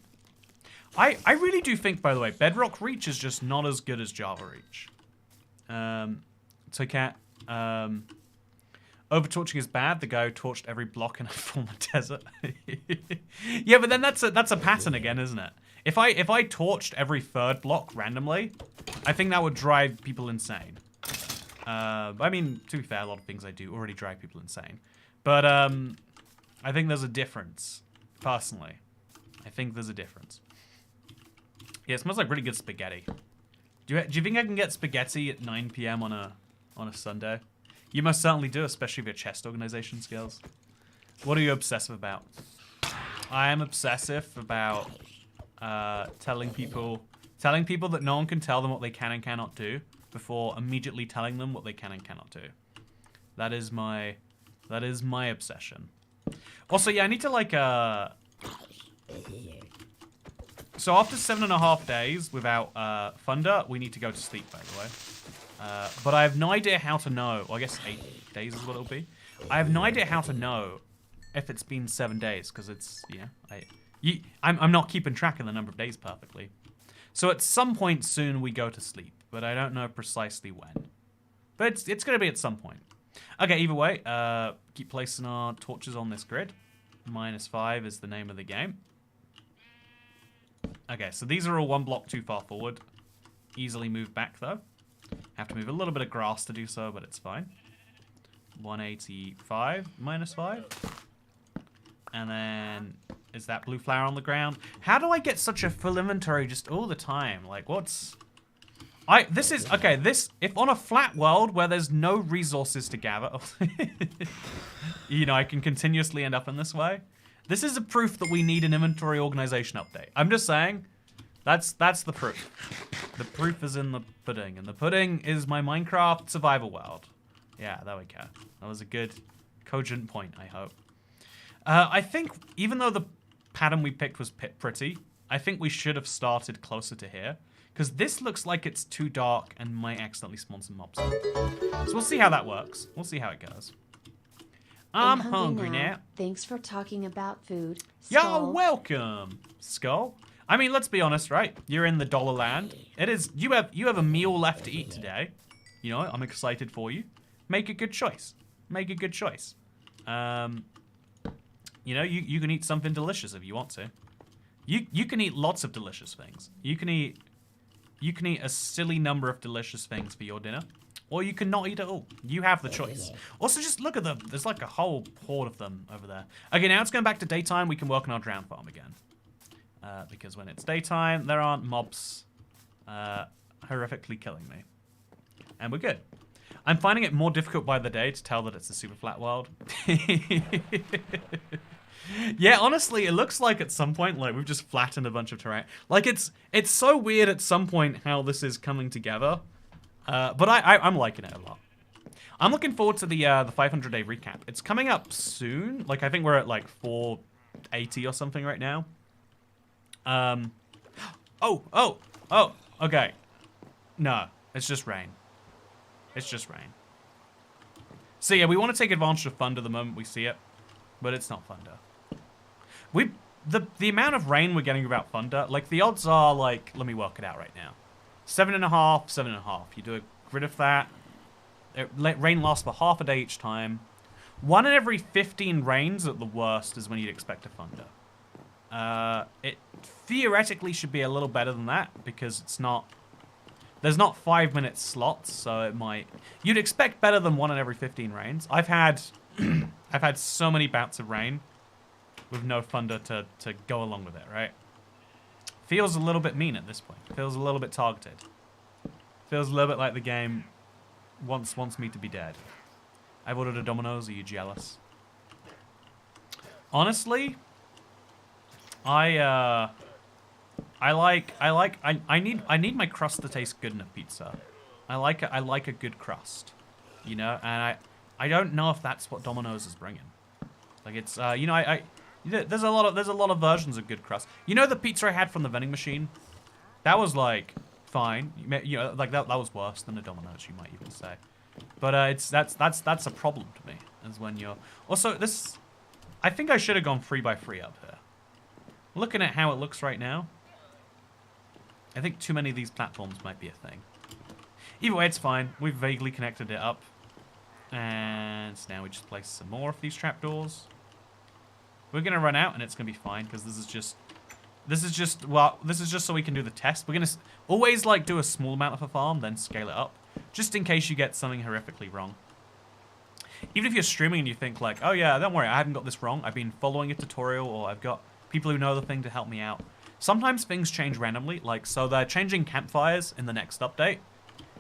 I really do think, by the way, Bedrock Reach is just not as good as Java Reach. Toycat, overtorching is bad. The guy who torched every block in a former desert. Yeah, but then that's a pattern again, isn't it? If I torched every third block randomly, I think that would drive people insane. I mean, to be fair, a lot of things I do already drive people insane. But I think there's a difference. Personally, I think there's a difference. Yeah, it smells like really good spaghetti. Do you think I can get spaghetti at 9 p.m. on a Sunday? You most certainly do, especially with your chest organization skills. What are you obsessive about? I am obsessive about telling people that no one can tell them what they can and cannot do before immediately telling them what they can and cannot do. That is my obsession. Also, yeah, I need to like so after 7.5 days without thunder, we need to go to sleep, by the way. But I have no idea how to know. Well, I guess 8 days is what it'll be. I have no idea how to know if it's been 7 days, because it's, I'm not keeping track of the number of days perfectly. So at some point soon we go to sleep, but I don't know precisely when. But it's going to be at some point. Okay, either way, keep placing our torches on this grid. -5 is the name of the game. Okay, so these are all 1 block too far forward. Easily move back, though. Have to move a little bit of grass to do so, but it's fine. 185 -5. And then, is that blue flower on the ground? How do I get such a full inventory just all the time? Like, what's... if on a flat world where there's no resources to gather, you know, I can continuously end up in this way. This is a proof that we need an inventory organization update. I'm just saying, that's the proof. The proof is in the pudding, and the pudding is my Minecraft survival world. Yeah, there we go. That was a good, cogent point, I hope. I think, even though the pattern we picked was pretty, I think we should have started closer to here. Because this looks like it's too dark and might accidentally spawn some mobs. So we'll see how that works. We'll see how it goes. I'm hungry now. Thanks for talking about food. You're welcome, Skull. I mean, let's be honest, right? You're in the dollar land. It is. You have a meal left to eat today. You know, I'm excited for you. Make a good choice. Make a good choice. You know, you can eat something delicious if you want to. You can eat lots of delicious things. You can eat a silly number of delicious things for your dinner, or you can not eat at all. You have the choice. Also, just look at them. There's like a whole horde of them over there. Okay, now it's going back to daytime. We can work on our drown farm again. Because when it's daytime, there aren't mobs horrifically killing me. And we're good. I'm finding it more difficult by the day to tell that it's a super flat world. Yeah, honestly, it looks like at some point, like, we've just flattened a bunch of terrain. Like, it's so weird at some point how this is coming together. But I'm liking it a lot. I'm looking forward to the 500-day recap. It's coming up soon. Like, I think we're at, like, 480 or something right now. Oh, okay. No, it's just rain. It's just rain. So, yeah, we want to take advantage of thunder the moment we see it. But it's not thunder. The amount of rain we're getting without thunder, like, the odds are, like, let me work it out right now. 7.5, 7.5. You do a grid of that. Rain lasts for half a day each time. 1 in every 15 rains at the worst is when you'd expect a thunder. It theoretically should be a little better than that because it's not... There's not 5-minute slots, so it might... You'd expect better than 1 in every 15 rains. I've had so many bouts of rain with no thunder to go along with it, right? Feels a little bit mean at this point. Feels a little bit targeted. Feels a little bit like the game wants me to be dead. I've ordered a Domino's. Are you jealous? Honestly, I need my crust to taste good in a pizza. I like a good crust, you know, and I don't know if that's what Domino's is bringing. Like, it's you know, there's a lot of versions of good crust. You know, the pizza I had from the vending machine, that was like fine. You know, like that was worse than a Domino's, you might even say. But that's a problem to me, is when you're also this. I think I should have gone 3x3 up here. Looking at how it looks right now, I think too many of these platforms might be a thing. Either way, it's fine. We've vaguely connected it up. And now we just place some more of these trapdoors. We're going to run out and it's going to be fine because this is just so we can do the test. We're going to always like do a small amount of a farm, then scale it up. Just in case you get something horrifically wrong. Even if you're streaming and you think like, oh yeah, don't worry, I haven't got this wrong. I've been following a tutorial or I've got people who know the thing to help me out. sometimes things change randomly. Like, so they're changing campfires in the next update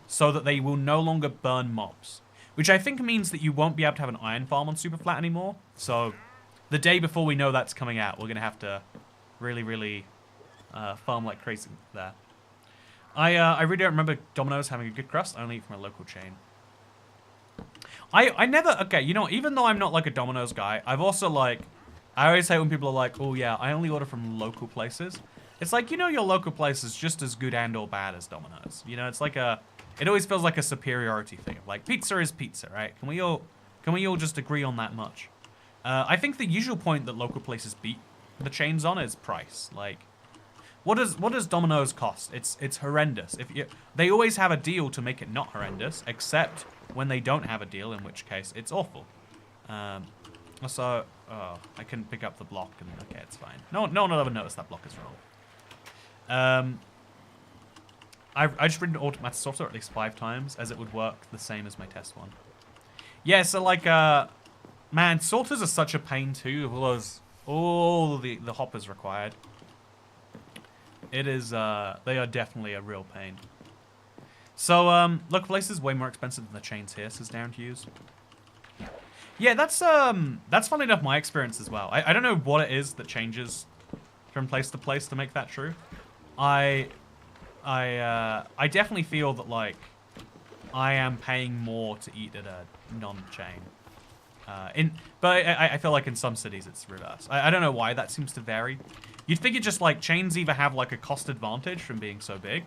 so that they will no longer burn mobs. Which I think means that you won't be able to have an iron farm on SUPERFLAT anymore. So the day before we know that's coming out, we're going to have to really farm like crazy there. I really don't remember Domino's having a good crust. I only eat from a local chain. I never... Okay, you know, even though I'm not like a Domino's guy, I've also like... I always hate when people are like, oh yeah, I only order from local places. It's like, you know, your local place is just as good and or bad as Domino's. You know, it's like a... It always feels like a superiority thing. Like, pizza is pizza, right? Can we all just agree on that much? I think the usual point that local places beat the chains on is price. Like, what does Domino's cost? It's horrendous. They always have a deal to make it not horrendous, except when they don't have a deal, in which case it's awful. Also, oh, I couldn't pick up the block, and okay, it's fine. No one will ever notice that block is wrong. I just written automatic sorter at least 5 times, as it would work the same as my test one. Yeah, so like, man, sorters are such a pain too, with all the hoppers required. It is, they are definitely a real pain. So, local places way more expensive than the chains here, says Darren Hughes. Yeah, that's funny enough my experience as well. I don't know what it is that changes from place to place to make that true. I definitely feel that, like, I am paying more to eat at a non-chain. But I feel like in some cities it's reverse. I don't know why that seems to vary. You'd figure just, like, chains either have, like, a cost advantage from being so big,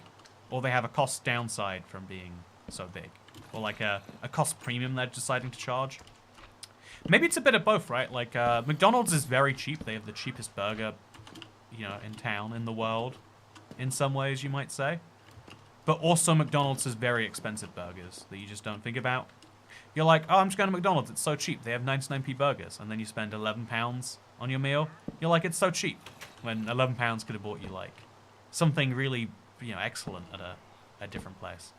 or they have a cost downside from being so big. Or, like, a cost premium they're deciding to charge. Maybe it's a bit of both, right? Like, McDonald's is very cheap. They have the cheapest burger, you know, in town, in the world. In some ways, you might say. But also McDonald's has very expensive burgers that you just don't think about. You're like, oh, I'm just going to McDonald's. It's so cheap. They have 99p burgers. And then you spend £11 on your meal. You're like, it's so cheap. When £11 could have bought you, like, something really, you know, excellent at a different place.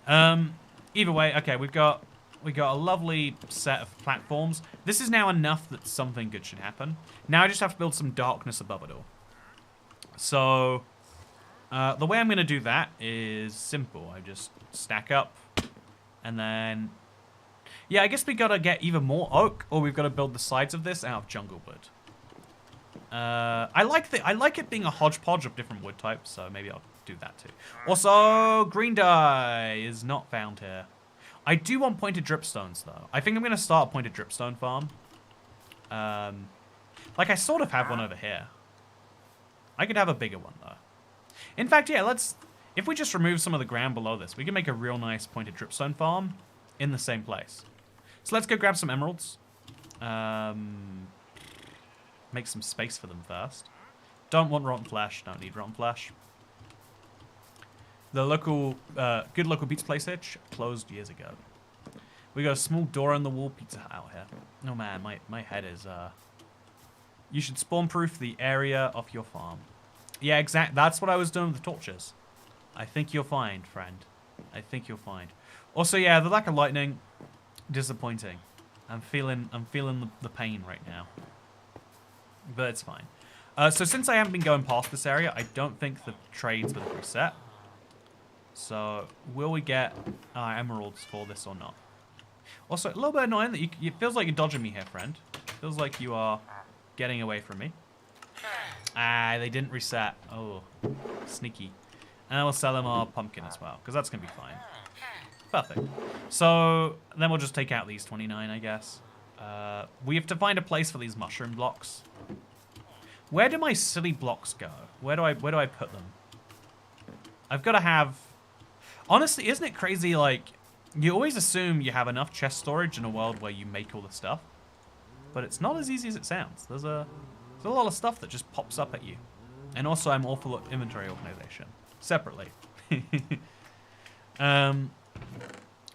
Either way, okay, we got a lovely set of platforms. This is now enough that something good should happen. Now I just have to build some darkness above it all. So... the way I'm going to do that is simple. I just stack up, and then... Yeah, I guess we got to get either more oak, or we've got to build the sides of this out of jungle wood. I like it being a hodgepodge of different wood types, so maybe I'll do that too. Also, green dye is not found here. I do want pointed dripstones, though. I think I'm going to start a pointed dripstone farm. Like, I sort of have one over here. I could have a bigger one, though. In fact, yeah, if we just remove some of the ground below this, we can make a real nice pointed dripstone farm in the same place. So let's go grab some emeralds. Make some space for them first. Don't want rotten flesh. Don't need rotten flesh. The local, good local pizza place here closed years ago. We got a small door in the wall pizza hut out here. Oh man, my head is, You should spawn-proof the area of your farm. Yeah, exactly. That's what I was doing with the torches. I think you'll find, friend. I think you'll find. Also, yeah, the lack of lightning, disappointing. I'm feeling the pain right now. But it's fine. So since I haven't been going past this area, I don't think the trades would have reset. So will we get emeralds for this or not? Also, a little bit annoying that it feels like you're dodging me here, friend. Feels like you are getting away from me. Ah, they didn't reset. Oh, sneaky. And we'll sell them our pumpkin as well, because that's going to be fine. Perfect. So then we'll just take out these 29, I guess. We have to find a place for these mushroom blocks. Where do my silly blocks go? Where do I put them? I've got to have... Honestly, isn't it crazy, like, you always assume you have enough chest storage in a world where you make all the stuff. But it's not as easy as it sounds. There's a lot of stuff that just pops up at you. And also, I'm awful at inventory organization. Separately.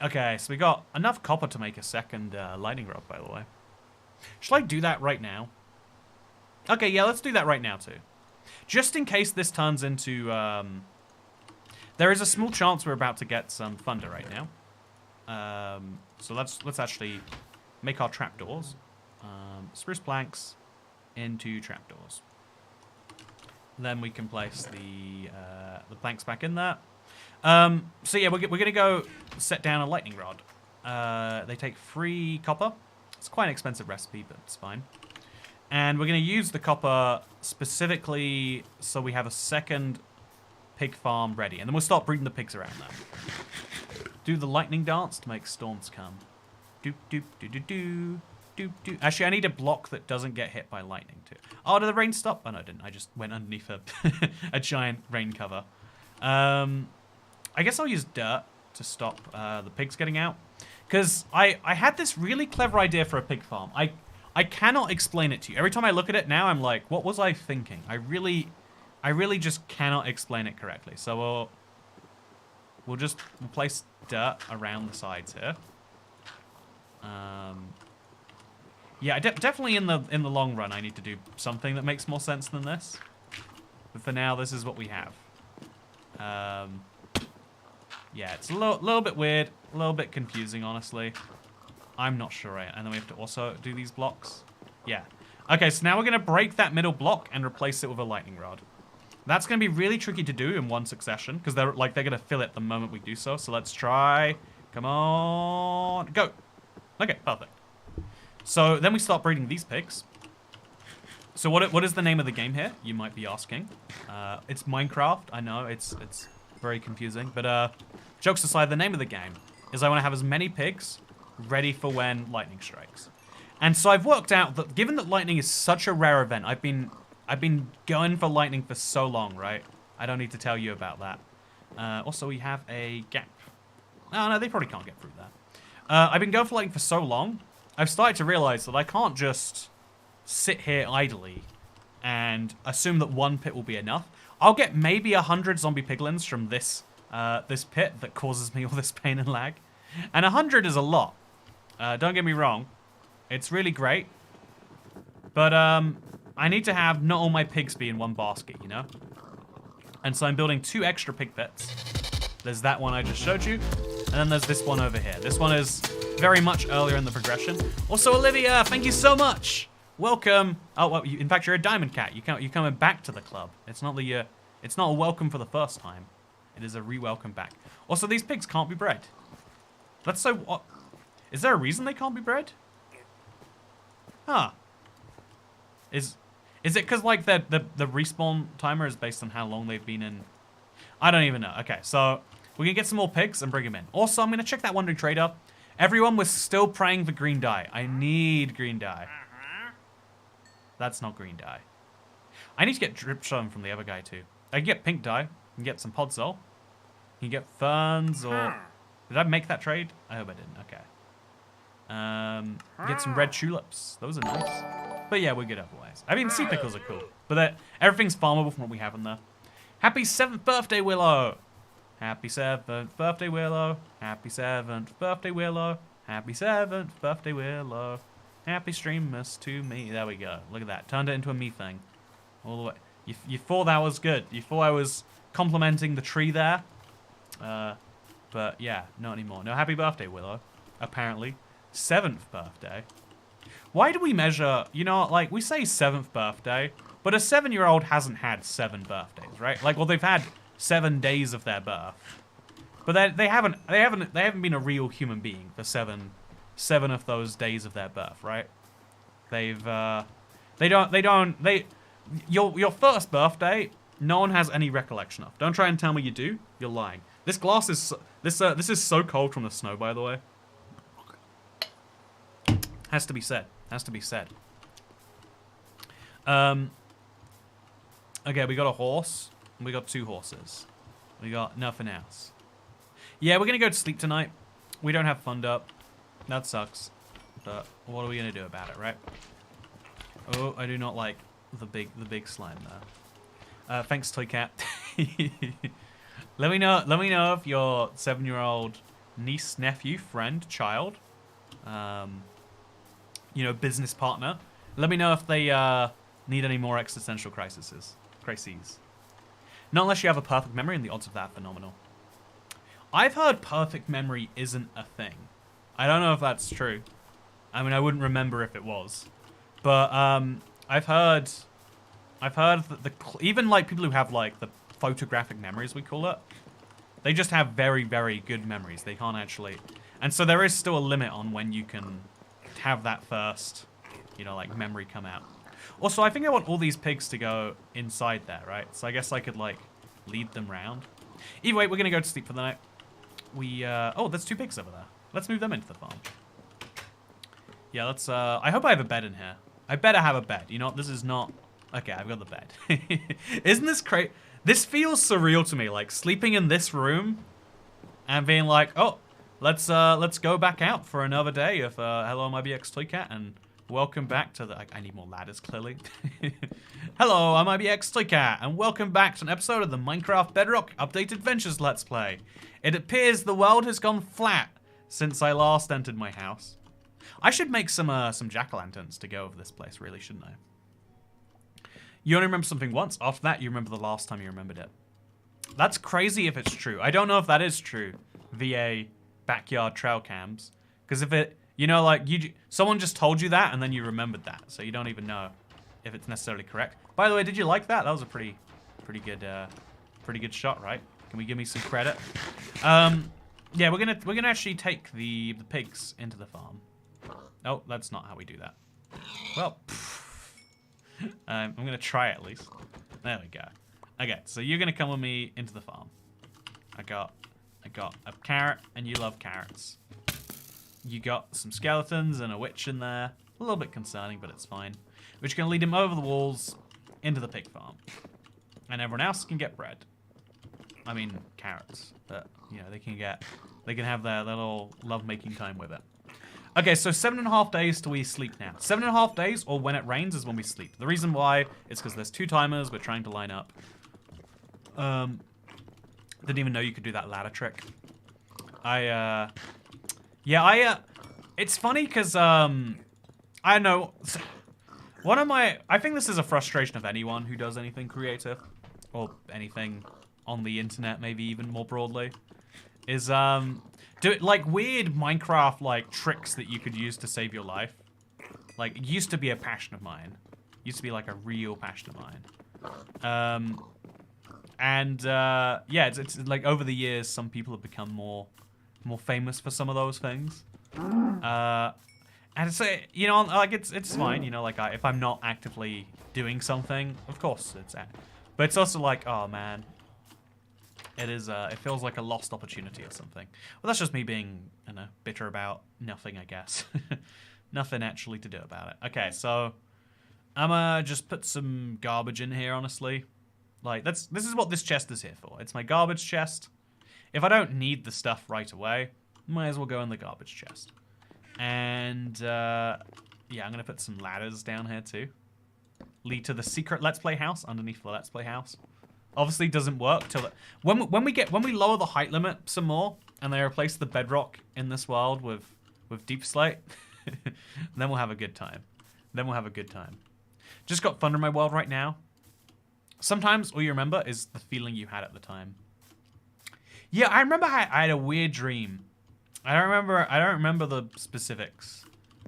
Okay, so we got enough copper to make a second lightning rod, by the way. Should I do that right now? Okay, yeah, let's do that right now, too. Just in case this turns into... there is a small chance we're about to get some thunder right now. So let's actually make our trapdoors. Spruce planks into trapdoors. Then we can place the planks back in there. So yeah, we're gonna go set down a lightning rod. They take 3 copper. It's quite an expensive recipe, but it's fine. And we're gonna use the copper specifically so we have a second pig farm ready, and then we'll start breeding the pigs around there. Do the lightning dance to make storms come. Doop doop doo doo doo. Doop, doop. Actually, I need a block that doesn't get hit by lightning too. Oh, did the rain stop? Oh no, it didn't. I just went underneath a giant rain cover. I guess I'll use dirt to stop the pigs getting out. Because I had this really clever idea for a pig farm. I cannot explain it to you. Every time I look at it now, I'm like, what was I thinking? I really just cannot explain it correctly. So we'll just place dirt around the sides here. Yeah, definitely in the long run, I need to do something that makes more sense than this. But for now, this is what we have. Yeah, it's a little bit weird, a little bit confusing, honestly. I'm not sure. And then we have to also do these blocks. Yeah. Okay, so now we're going to break that middle block and replace it with a lightning rod. That's going to be really tricky to do in one succession, because they're going to fill it the moment we do so. So let's try. Come on. Go. Okay, perfect. So then we start breeding these pigs. So what is the name of the game here? You might be asking. It's Minecraft. I know, it's very confusing. But jokes aside, the name of the game is I want to have as many pigs ready for when lightning strikes. And so I've worked out that given that lightning is such a rare event, I've been going for lightning for so long, right? I don't need to tell you about that. Also, we have a gap. Oh, no, they probably can't get through that. I've been going for lightning for so long, I've started to realize that I can't just sit here idly and assume that one pit will be enough. I'll get maybe 100 zombie piglins from this this pit that causes me all this pain and lag. And 100 is a lot. Don't get me wrong. It's really great. But I need to have not all my pigs be in one basket, you know? And so I'm building 2 extra pig pits. There's that one I just showed you. And then there's this one over here. This one is very much earlier in the progression. Also, Olivia, thank you so much. Welcome. Oh, well, in fact, you're a diamond cat. You're coming back to the club. It's not a welcome for the first time. It is a re-welcome back. Also, these pigs can't be bred. That's so... What? Is there a reason they can't be bred? Huh. Is it because, like, the respawn timer is based on how long they've been in... I don't even know. Okay, so we're going to get some more pigs and bring them in. Also, I'm going to check that Wandering Trader. Everyone was still praying for green dye. I need green dye. That's not green dye. I need to get drip stone from the other guy, too. I can get pink dye. I can get some podzol. You can get ferns or... Did I make that trade? I hope I didn't. Okay. Get some red tulips. Those are nice. But yeah, we're good otherwise. I mean, sea pickles are cool. But everything's farmable from what we have in there. Happy 7th birthday, Willow! Happy 7th birthday, Willow. Happy 7th birthday, Willow. Happy 7th birthday, Willow. Happy streamers to me. There we go. Look at that. Turned it into a me thing. All the way. You thought that was good. You thought I was complimenting the tree there. But yeah, not anymore. No, happy birthday, Willow. Apparently. 7th birthday. Why do we measure, you know, like, we say 7th birthday, but a 7-year-old hasn't had 7 birthdays, right? Like, well, they've had 7 days of their birth. But they haven't been a real human being for 7 of those days of their birth, right? Your first birthday, no one has any recollection of. Don't try and tell me you do. You're lying. This glass is this is so cold from the snow, by the way. Has to be said. Has to be said. Okay, we got a horse. We got 2 horses. We got nothing else. Yeah, we're gonna go to sleep tonight. We don't have fund up. That sucks. But what are we gonna do about it, right? Oh, I do not like the big slime there. Thanks, Toy Cat. Let me know if your 7-year-old niece, nephew, friend, child, you know, business partner. Let me know if they need any more existential crises. Not unless you have a perfect memory, and the odds of that are phenomenal. I've heard perfect memory isn't a thing. I don't know if that's true. I mean, I wouldn't remember if it was. But I've heard I've heard that even like people who have like the photographic memories, we call it, they just have very, very good memories. They can't actually, and so there is still a limit on when you can have that first, you know, like memory come out. Also, I think I want all these pigs to go inside there, right? So I guess I could like lead them round. Either way, we're gonna go to sleep for the night. Oh, there's 2 pigs over there. Let's move them into the farm. Yeah, let's, I hope I have a bed in here. I better have a bed. You know what? This is not... Okay, I've got the bed. Isn't this crazy? This feels surreal to me, like sleeping in this room and being like, oh, let's go back out for another day of Hello, I'm IBX Toy Cat, and welcome back to the... I need more ladders, clearly. Hello, I'm IBX Toy Cat, and welcome back to an episode of the Minecraft Bedrock Update Adventures Let's Play. It appears the world has gone flat since I last entered my house. I should make some jack-o'-lanterns to go over this place, really, shouldn't I? You only remember something once. After that, you remember the last time you remembered it. That's crazy if it's true. I don't know if that is true via backyard trail cams. Because if it, you know, like, someone just told you that and then you remembered that. So you don't even know if it's necessarily correct. By the way, did you like that? That was a pretty good shot, right? Can we give me some credit? Yeah, we're gonna actually take the pigs into the farm. Oh, that's not how we do that. Well, I'm gonna try at least. There we go. Okay, so you're gonna come with me into the farm. I got a carrot, and you love carrots. You got some skeletons and a witch in there. A little bit concerning, but it's fine. We're just gonna lead him over the walls into the pig farm, and everyone else can get bread. I mean carrots, but you know they can have their little love-making time with it. Okay, so 7.5 days till we sleep now. 7.5 days, or when it rains, is when we sleep. The reason why is because there's 2 timers we're trying to line up. Didn't even know you could do that ladder trick. It's funny because, I don't know. I think this is a frustration of anyone who does anything creative, or anything on the internet, maybe even more broadly, is, do like weird Minecraft like tricks that you could use to save your life. Like, it used to be a passion of mine. Used to be like a real passion of mine. Yeah, it's like over the years, some people have become more famous for some of those things. And it's, you know, like it's fine, you know, like if I'm not actively doing something, of course it's, but it's also like, oh man, it is, it feels like a lost opportunity or something. Well, that's just me being, you know, bitter about nothing, I guess. Nothing actually to do about it. Okay, so I'm just put some garbage in here, honestly. Like, this is what this chest is here for. It's my garbage chest. If I don't need the stuff right away, might as well go in the garbage chest. And, yeah, I'm gonna put some ladders down here too. Lead to the secret Let's Play house underneath the Let's Play house. Obviously doesn't work till when we lower the height limit some more and they replace the bedrock in this world with deep slate, then we'll have a good time. Then we'll have a good time. Just got thunder in my world right now. Sometimes all you remember is the feeling you had at the time. Yeah, I remember I had a weird dream. I don't remember the specifics.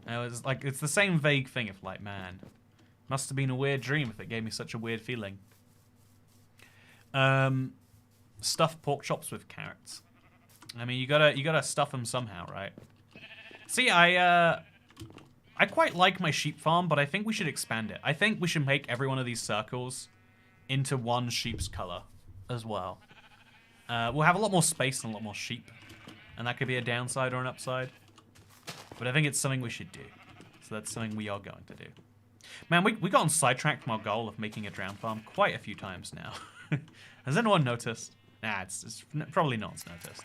It was like, it's the same vague thing of like, man, must have been a weird dream if it gave me such a weird feeling. Stuffed pork chops with carrots. I mean, you gotta stuff them somehow, right? See, I quite like my sheep farm, but I think we should expand it. I think we should make every one of these circles into one sheep's color as well. We'll have a lot more space and a lot more sheep, and that could be a downside or an upside. But I think it's something we should do. So that's something we are going to do. Man, we got on sidetracked from our goal of making a drown farm quite a few times now. Has anyone noticed? Nah, it's probably no one's noticed.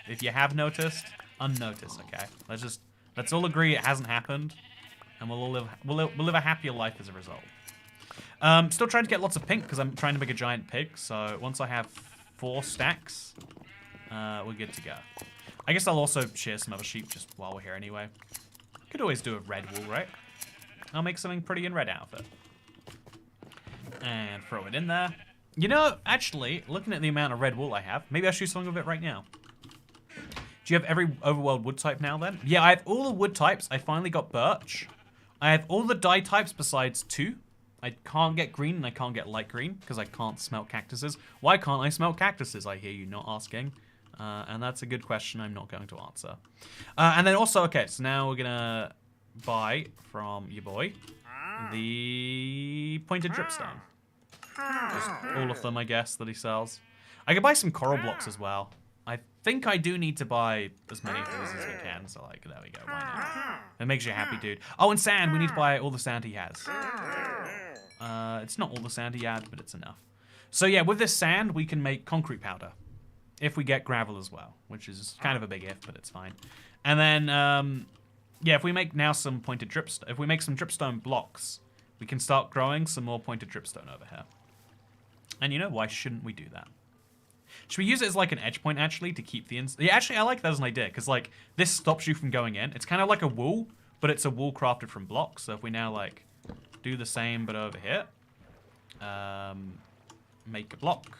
If you have noticed, unnoticed, okay? Let's all agree it hasn't happened, and we'll live a happier life as a result. Still trying to get lots of pink because I'm trying to make a giant pig. So once I have 4 stacks, we're good to go. I guess I'll also shear some other sheep just while we're here anyway. Could always do a red wool, right? I'll make something pretty in red out of it. And throw it in there. You know, actually, looking at the amount of red wool I have, maybe I'll shoot something with it right now. Do you have every overworld wood type now then? Yeah, I have all the wood types. I finally got birch. I have all the dye types besides 2. I can't get green and I can't get light green because I can't smelt cactuses. Why can't I smelt cactuses, I hear you not asking. And that's a good question I'm not going to answer. And then also, okay, so now we're going to buy from your boy the pointed dripstone. Just all of them, I guess, that he sells. I could buy some coral blocks as well. I think I do need to buy as many of these as we can. So, like, there we go. Why not? It makes you happy, dude. Oh, and sand. We need to buy all the sand he has. It's not all the sand he has, but it's enough. So, yeah, with this sand, we can make concrete powder. If we get gravel as well, which is kind of a big if, but it's fine. And then, yeah, if we make now some pointed dripstone, if we make some dripstone blocks, we can start growing some more pointed dripstone over here. And you know, why shouldn't we do that? Should we use it as like an edge point, actually, to keep the yeah, actually, I like that as an idea, because like this stops you from going in. It's kind of like a wool, but it's a wool crafted from blocks. So if we now like do the same, but over here, make a block,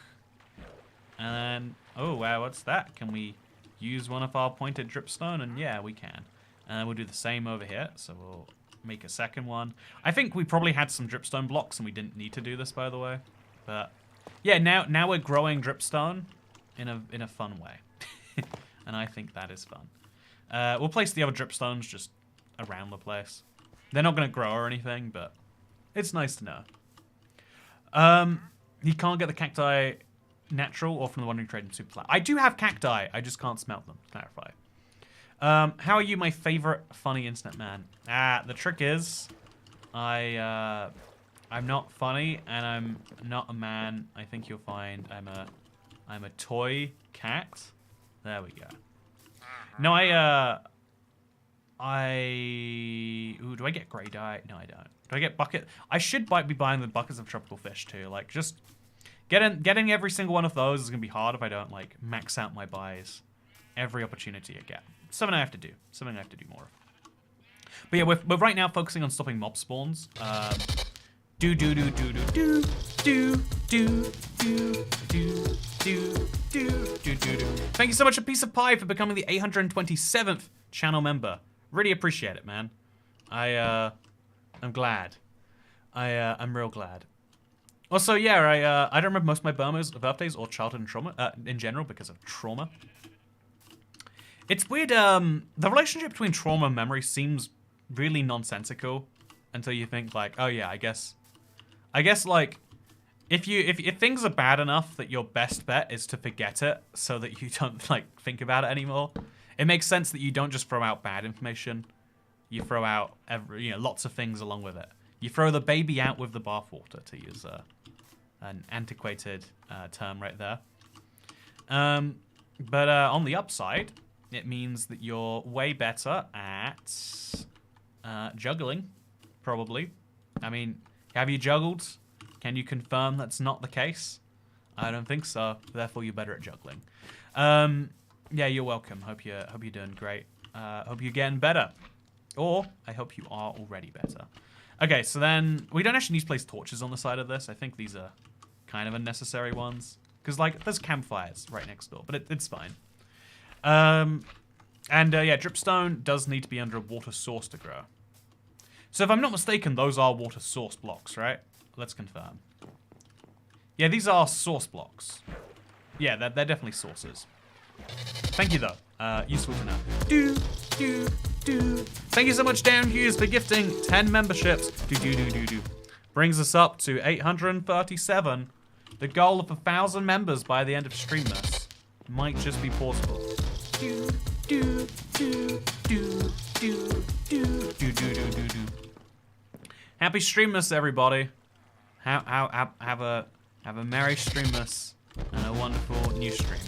and then, oh wow, what's that? Can we use one of our pointed dripstone? And yeah, we can. And we'll do the same over here. So we'll make a second one. I think we probably had some dripstone blocks, and we didn't need to do this, by the way. But yeah, now we're growing dripstone in a fun way, and I think that is fun. We'll place the other dripstones just around the place. They're not going to grow or anything, but it's nice to know. You can't get the cacti natural or from the one who traded in SUPERFLAT. I do have cacti, I just can't smelt them. Clarify. How are you, my favorite funny internet man? The trick is, I'm not funny and I'm not a man. I think you'll find I'm a toy cat. There we go. No, ooh, do I get grey dye? No, I don't. Do I get bucket? I should be buying the buckets of tropical fish too. Like, just getting every single one of those is gonna be hard if I don't like max out my buys every opportunity I get. Something I have to do. Something I have to do more of. But yeah, we're right now focusing on stopping mob spawns. Thank you so much, A Piece of Pie, for becoming the 827th channel member. Really appreciate it, man. I'm glad. I'm real glad. Also, yeah, I don't remember most of my birthdays or childhood trauma in general because of trauma. It's weird. The relationship between trauma and memory seems really nonsensical until you think like, oh yeah, I guess like if things are bad enough that your best bet is to forget it so that you don't like think about it anymore. It makes sense that you don't just throw out bad information. You throw out lots of things along with it. You throw the baby out with the bathwater, to use an antiquated term right there. But on the upside, it means that you're way better at juggling, probably. I mean, have you juggled? Can you confirm that's not the case? I don't think so. Therefore, you're better at juggling. Yeah, you're welcome. Hope you're doing great. Hope you're getting better. Or, I hope you are already better. Okay, so then, we don't actually need to place torches on the side of this. I think these are kind of unnecessary ones. Because, like, there's campfires right next door, but it's fine. Yeah, dripstone does need to be under a water source to grow. So if I'm not mistaken, those are water source blocks, right? Let's confirm. Yeah, these are source blocks. Yeah, they're definitely sources. Thank you, though. Useful to know. Thank you so much, Dan Hughes, for gifting 10 memberships. Brings us up to 837. The goal of 1,000 members by the end of Streamless might just be possible. Happy Streamless, everybody. Have a merry Streamless and a wonderful new stream.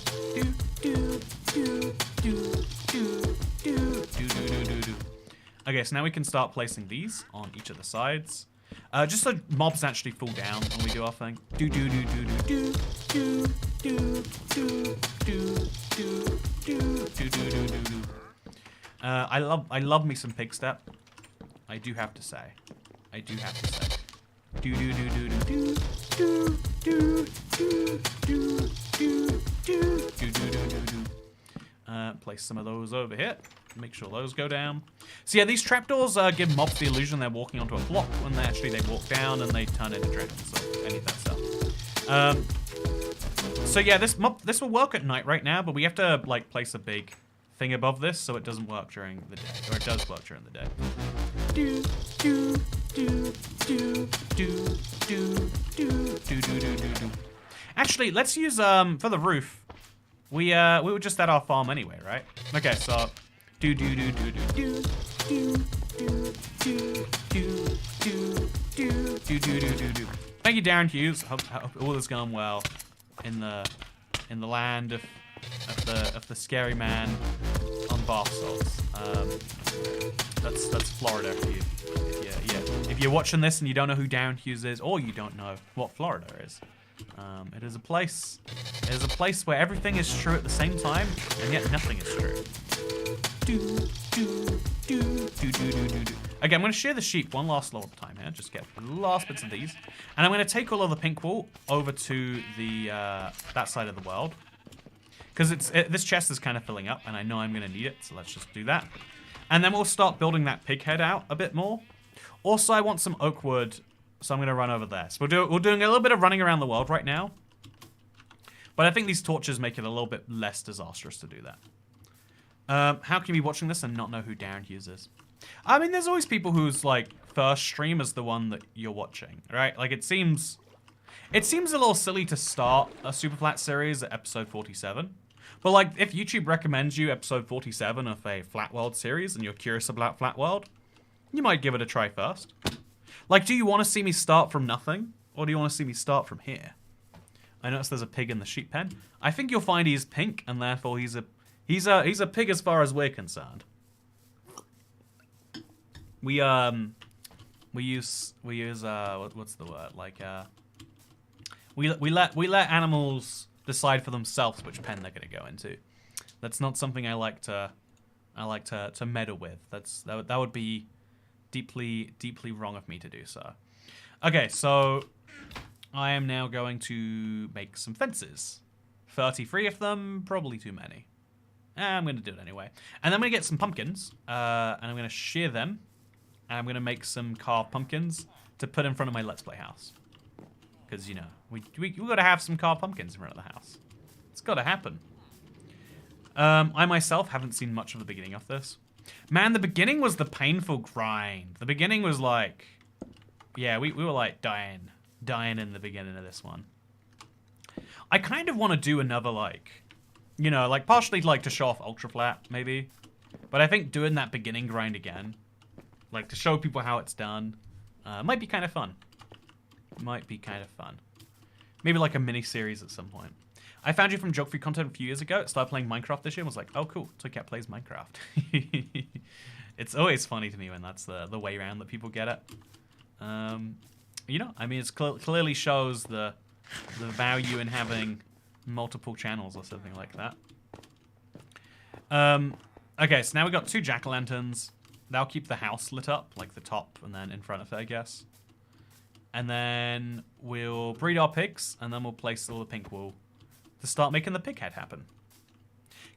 Okay, so now we can start placing these on each of the sides. Just so mobs actually fall down when we do our thing. I love me some pig step. I do have to say. Place some of those over here. make sure those go down. So yeah, these trapdoors give mobs the illusion they're walking onto a block when they actually walk down and they turn into dragons. So any of that stuff. So yeah, this will work at night right now, but we have to like place a big thing above this so it doesn't work during the day, or it does work during the day. Do do do do do do do do do do do. Actually, let's use for the roof. We were just at our farm anyway, right? Okay, so do do do do do do do do do do do do do do do. Thank you, Darren Hughes. Hope all is going well in the land of the scary man on bath salts. That's Florida for you. If you're watching this and you don't know who Darren Hughes is, or you don't know what Florida is, it is a place. It is a place where everything is true at the same time, and yet nothing is true. Do do do do do do do. Okay, I'm going to shear the sheep one last lot of time here. Just get the last bits of these, and I'm going to take all of the pink wool over to the that side of the world, because this chest is kind of filling up, and I know I'm going to need it. So let's just do that, and then we'll start building that pig head out a bit more. Also, I want some oak wood, so I'm going to run over there. So we're doing a little bit of running around the world right now, but I think these torches make it a little bit less disastrous to do that. How can you be watching this and not know who Darren Hughes is? I mean, there's always people whose like first stream is the one that you're watching, right? Like it seems a little silly to start a Superflat series at episode 47. But like if YouTube recommends you episode 47 of a Flat World series and you're curious about Flat World, you might give it a try first. Like, do you want to see me start from nothing? Or do you want to see me start from here? I noticed there's a pig in the sheep pen. I think you'll find he's pink and therefore he's a pig as far as we're concerned. We use what's the word? Like we let animals decide for themselves which pen they're gonna go into. That's not something I like to meddle with. That would be deeply wrong of me to do so. Okay, so I am now going to make some fences. 33 of them, probably too many. I'm going to do it anyway. And then I'm going to get some pumpkins, and I'm going to shear them, and I'm going to make some carved pumpkins to put in front of my Let's Play house. Because, you know, we got to have some carved pumpkins in front of the house. It's got to happen. I myself haven't seen much of the beginning of this. Man, the beginning was the painful grind. The beginning was like... Yeah, we were like dying in the beginning of this one. I kind of want to do another like... You know, like partially like to show off Ultra Flat, maybe. But I think doing that beginning grind again, like to show people how it's done, might be kind of fun. Might be kind of fun. Maybe like a mini-series at some point. I found you from Joke Free content a few years ago. Started playing Minecraft this year and was like, oh cool, Toycat plays Minecraft. It's always funny to me when that's the way around that people get it. You know, I mean, it clearly shows the value in having multiple channels or something like that. Okay, so now we've got 2 jack-o'-lanterns. That'll keep the house lit up, like the top and then in front of it, I guess. And then we'll breed our pigs, and then we'll place all the pink wool to start making the pig head happen.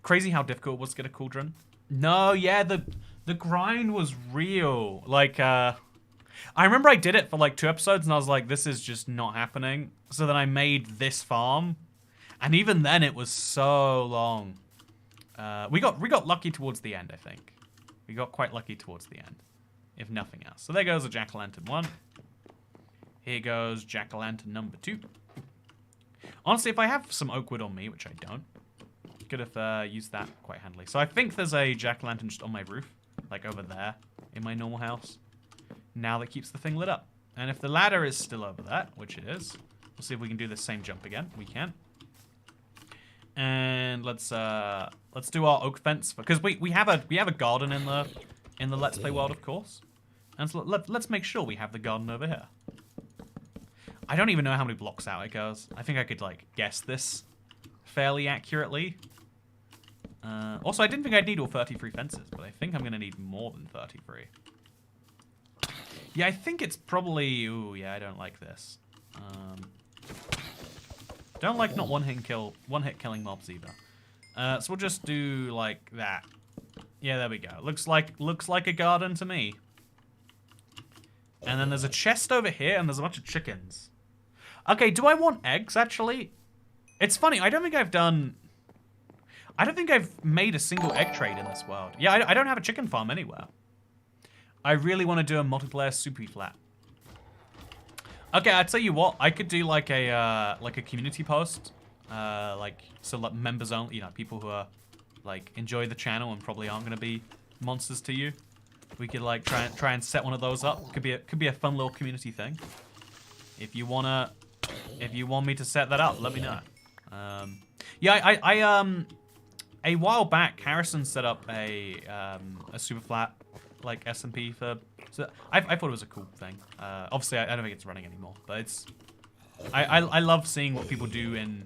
Crazy how difficult it was to get a cauldron. No, yeah, the grind was real. Like, I remember I did it for like 2 episodes, and I was like, this is just not happening. So then I made this farm. And even then, it was so long. We got lucky towards the end, I think. We got quite lucky towards the end, if nothing else. So there goes a jack-o'-lantern 1. Here goes jack-o'-lantern number 2. Honestly, if I have some oak wood on me, which I don't, could have used that quite handily. So I think there's a jack-o'-lantern just on my roof, like over there in my normal house. Now that keeps the thing lit up. And if the ladder is still over that, which it is, we'll see if we can do the same jump again. We can. And let's do our oak fence because we have a garden in the Let's Play world, of course. And so let's make sure we have the garden over here. I don't even know how many blocks out it goes. I think I could like guess this fairly accurately. Also, I didn't think I'd need all 33 fences, but I think I'm gonna need more than 33. Yeah, I think it's probably. Ooh, yeah, I don't like this. Don't like not one hit killing mobs either. So we'll just do like that. Yeah, there we go. Looks like a garden to me. And then there's a chest over here, and there's a bunch of chickens. Okay, do I want eggs, actually? It's funny, I don't think I've made a single egg trade in this world. Yeah, I don't have a chicken farm anywhere. I really want to do a multiplayer SUPERFLAT. Okay, I tell you what, I could do like a community post, so like members only, you know, people who are like enjoy the channel and probably aren't gonna be monsters to you. We could like try and set one of those up. Could be a fun little community thing. If you want me to set that up, let me know. Yeah, I a while back, Harrison set up a SUPERFLAT like SMP for. So I thought it was a cool thing. Obviously, I don't think it's running anymore, but it's. I love seeing what people do in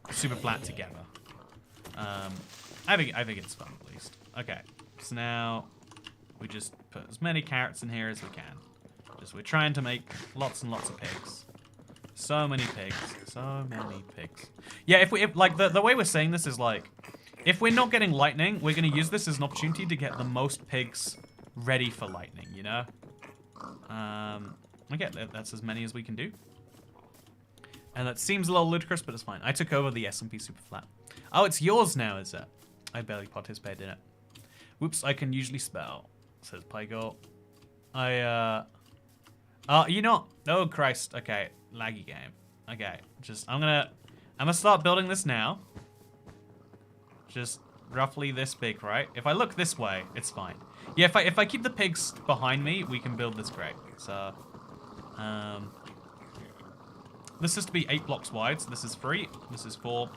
SUPERFLAT together. I think it's fun at least. Okay, so now we just put as many carrots in here as we can. We're trying to make lots and lots of pigs. So many pigs. So many pigs. Yeah, if like the way we're saying this is like, if we're not getting lightning, we're gonna use this as an opportunity to get the most pigs ready for lightning, you know? Okay, that's as many as we can do. And that seems a little ludicrous, but it's fine. I took over the SMP SUPERFLAT. Oh, it's yours now, is it? I barely participated in it. Whoops, I can usually spell, says Pygo. You know, oh Christ, okay, laggy game. Okay, I'm gonna start building this now. Just roughly this big, right? If I look this way, it's fine. Yeah, if I keep the pigs behind me, we can build this great. So, this is to be 8 blocks wide, so this is 3, this is 4,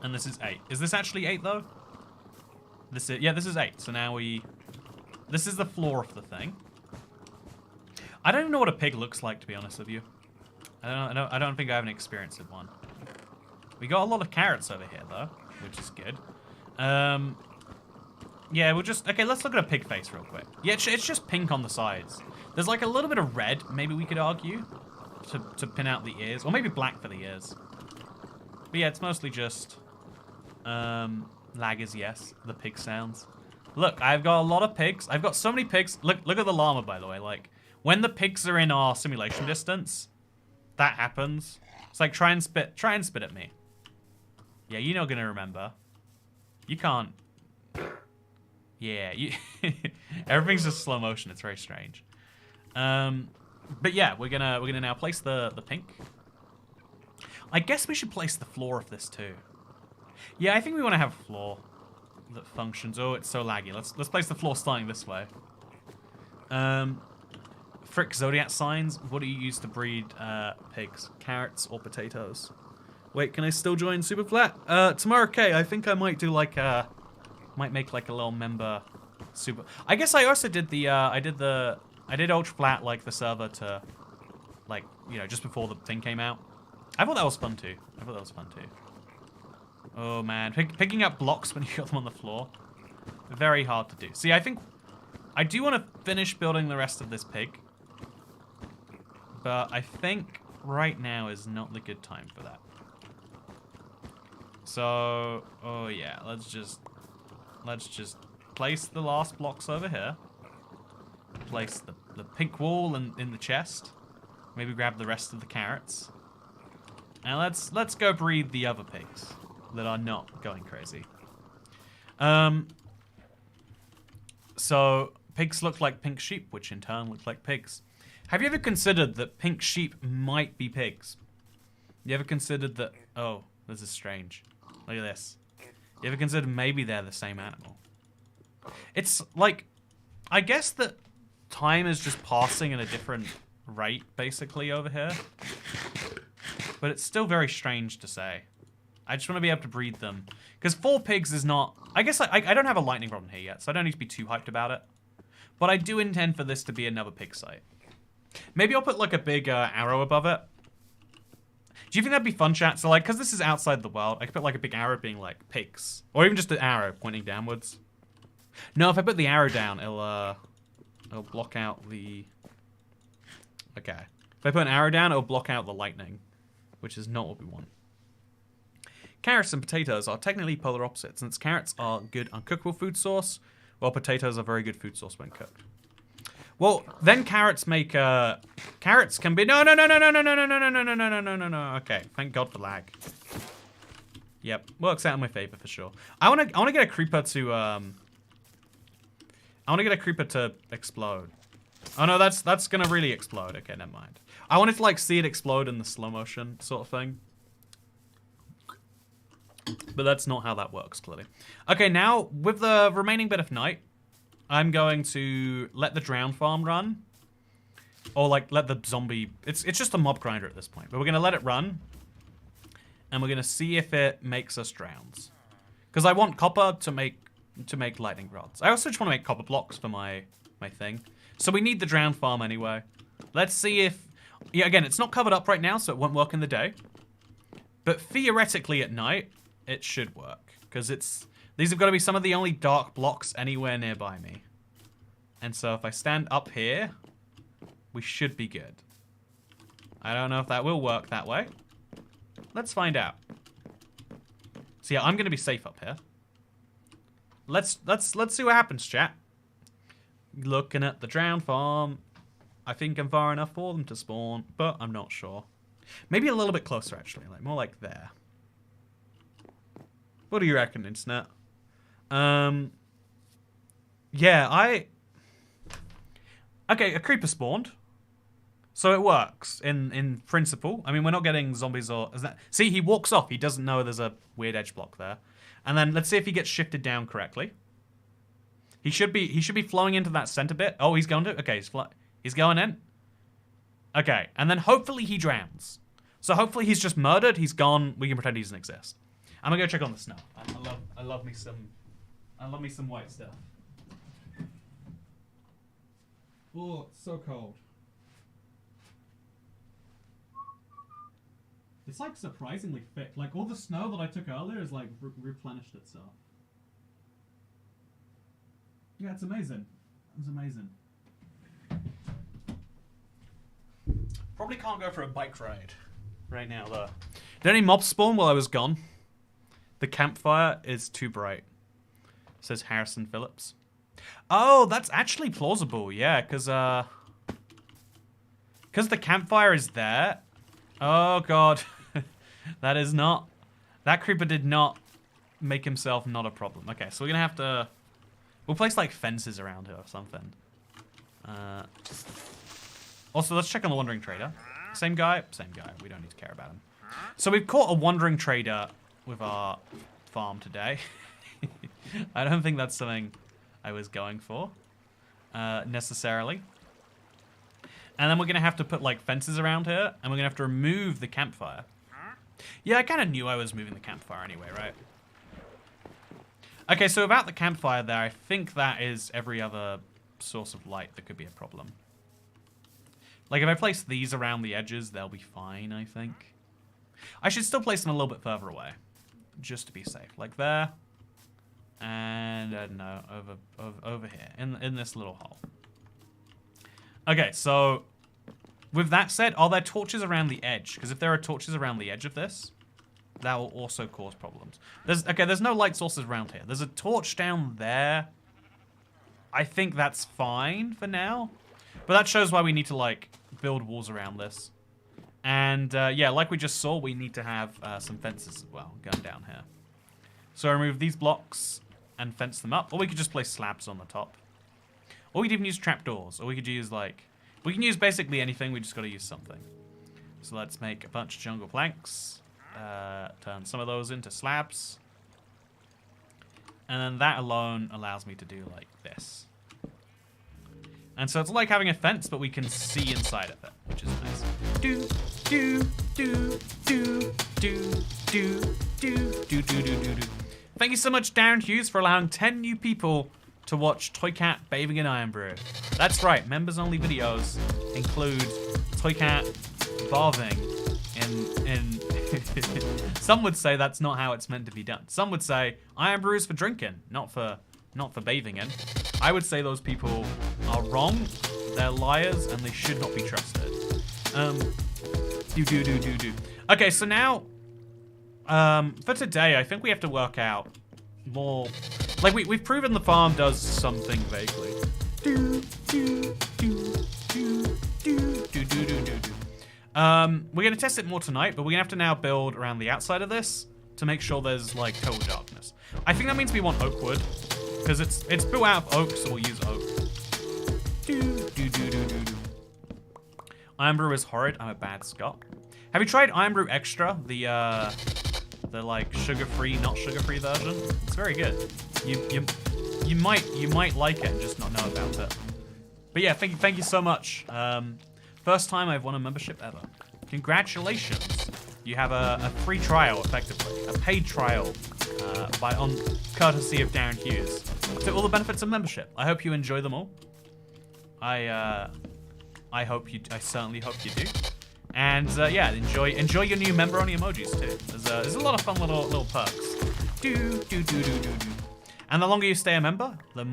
and this is 8. Is this actually 8 though? This is 8. So now this is the floor of the thing. I don't even know what a pig looks like, to be honest with you. I don't think I have an experience with one. We got a lot of carrots over here though, which is good. Yeah, okay, let's look at a pig face real quick. Yeah, it's just pink on the sides. There's like a little bit of red, maybe we could argue, to pin out the ears, or maybe black for the ears. But yeah, it's mostly just lag is yes, the pig sounds. Look, I've got a lot of pigs. I've got so many pigs. Look at the llama, by the way. Like, when the pigs are in our simulation distance, that happens. It's like, try and spit at me. Yeah, you're not gonna remember. You can't. Yeah, everything's just slow motion. It's very strange. But yeah, we're gonna now place the pink. I guess we should place the floor of this too. Yeah, I think we want to have a floor that functions. Oh, it's so laggy. Let's place the floor starting this way. Frick zodiac signs. What do you use to breed pigs? Carrots or potatoes? Wait, can I still join SUPERFLAT? Tomorrow, okay. I think I might do like might make like a little member super. I guess I also did the I did Ultra Flat, like the server to, like, you know, just before the thing came out. I thought that was fun too. Oh man, picking up blocks when you got them on the floor, very hard to do. See, I think I do want to finish building the rest of this pig, but I think right now is not the good time for that. So, oh yeah, let's just place the last blocks over here. Place the pink wall in the chest. Maybe grab the rest of the carrots. And let's go breed the other pigs that are not going crazy. So pigs look like pink sheep, which in turn look like pigs. Have you ever considered that pink sheep might be pigs? You ever considered that? Oh, this is strange. Look at this. You ever considered maybe they're the same animal? It's like, I guess that time is just passing at a different rate, basically, over here. But it's still very strange to say. I just want to be able to breed them. Because 4 pigs is not... I guess I don't have a lightning problem here yet, so I don't need to be too hyped about it. But I do intend for this to be another pig site. Maybe I'll put like a big arrow above it. Do you think that'd be fun, chat? So like, because this is outside the world, I could put like a big arrow being like pigs. Or even just an arrow pointing downwards. No, if I put the arrow down, it'll block out the... Okay. If I put an arrow down, it'll block out the lightning, which is not what we want. Carrots and potatoes are technically polar opposites, since carrots are good uncookable food source. Well, potatoes are a very good food source when cooked. Well, then carrots make, carrots can be, no. Okay, thank God for lag. Yep, works out in my favor for sure. I wanna get a creeper to, I wanna get a creeper to explode. Oh no, that's gonna really explode. Okay, never mind. I wanted to like see it explode in the slow motion sort of thing. But that's not how that works, clearly. Okay, now, with the remaining bit of night, I'm going to let the drown farm run. Or, like, let the zombie... It's just a mob grinder at this point. But we're going to let it run. And we're going to see if it makes us drowns. Because I want copper to make lightning rods. I also just want to make copper blocks for my thing. So we need the drown farm anyway. Let's see if... Yeah, again, it's not covered up right now, so it won't work in the day. But theoretically at night... it should work, because these have got to be some of the only dark blocks anywhere nearby me. And so if I stand up here, we should be good. I don't know if that will work that way. Let's find out. So yeah, I'm going to be safe up here. Let's see what happens, chat. Looking at the drown farm. I think I'm far enough for them to spawn, but I'm not sure. Maybe a little bit closer, actually, like more like there. What do you reckon, internet? Yeah, okay, a creeper spawned. So it works, in principle. I mean, we're not getting zombies or... See, he walks off. He doesn't know there's a weird edge block there. And then, let's see if he gets shifted down correctly. He should be flowing into that center bit. Oh, he's going to... Okay, he's going in. Okay, and then hopefully he drowns. So hopefully he's just murdered. He's gone. We can pretend he doesn't exist. I'm gonna go check on the snow. I love me some white stuff. Oh, it's so cold. It's like surprisingly thick. Like all the snow that I took earlier is like replenished itself. Yeah, it's amazing. It's amazing. Probably can't go for a bike ride right now though. Did any mobs spawn while I was gone? The campfire is too bright, says Harrison Phillips. Oh, that's actually plausible, yeah, because the campfire is there. Oh, God. That creeper did not make himself not a problem. Okay, so we're going to have to... We'll place, like, fences around here or something. Also, let's check on the Wandering Trader. Same guy? Same guy. We don't need to care about him. So we've caught a Wandering Trader with our farm today. I don't think that's something I was going for necessarily. And then we're gonna have to put like fences around here, and we're gonna have to remove the campfire. Yeah, I kind of knew I was moving the campfire anyway, right? Okay, so about the campfire there, I think that is every other source of light that could be a problem. Like if I place these around the edges, they'll be fine, I think. I should still place them a little bit further away, just to be safe. Like there, and I don't know, over here, in this little hole. Okay, so with that said, are there torches around the edge? Because if there are torches around the edge of this, that will also cause problems. There's no light sources around here. There's a torch down there. I think that's fine for now, but that shows why we need to like build walls around this. And yeah, like we just saw, we need to have some fences as well going down here. So remove these blocks and fence them up, or we could just place slabs on the top. Or we could even use trapdoors, or we could use like, we can use basically anything, we just got to use something. So let's make a bunch of jungle planks, turn some of those into slabs. And then that alone allows me to do like this. And so it's like having a fence, but we can see inside of it, which is nice. Do, do, do, do, do, do, do, do, do, do, do. Thank you so much, Darren Hughes, for allowing 10 new people to watch Toycat bathing in Iron Brew. That's right, members-only videos include Toycat bathing in Some would say that's not how it's meant to be done. Some would say Iron Brew is for drinking, not for bathing in. I would say those people are wrong, they're liars, and they should not be trusted. Okay, so now, for today, I think we have to work out more Like, we've proven the farm does something vaguely. Do, do, do, do, do, do, do, do, do. We're going to test it more tonight, but we're going to have to now build around the outside of this to make sure there's, like, total darkness. I think that means we want oak wood, because it's built out of oak, so we'll use oak. Do, do, do, do, do, do. Iron Brew is horrid. I'm a bad Scot. Have you tried Iron Brew Extra, the like sugar-free, not sugar-free version? It's very good. You might like it and just not know about it. But yeah, thank you so much. First time I've won a membership ever. Congratulations. You have a free trial, effectively, a paid trial, on courtesy of Darren Hughes. So all the benefits of membership. I hope you enjoy them all. I certainly hope you do. And yeah, enjoy your new member-only emojis too. There's a lot of fun little perks. And the longer you stay a member, the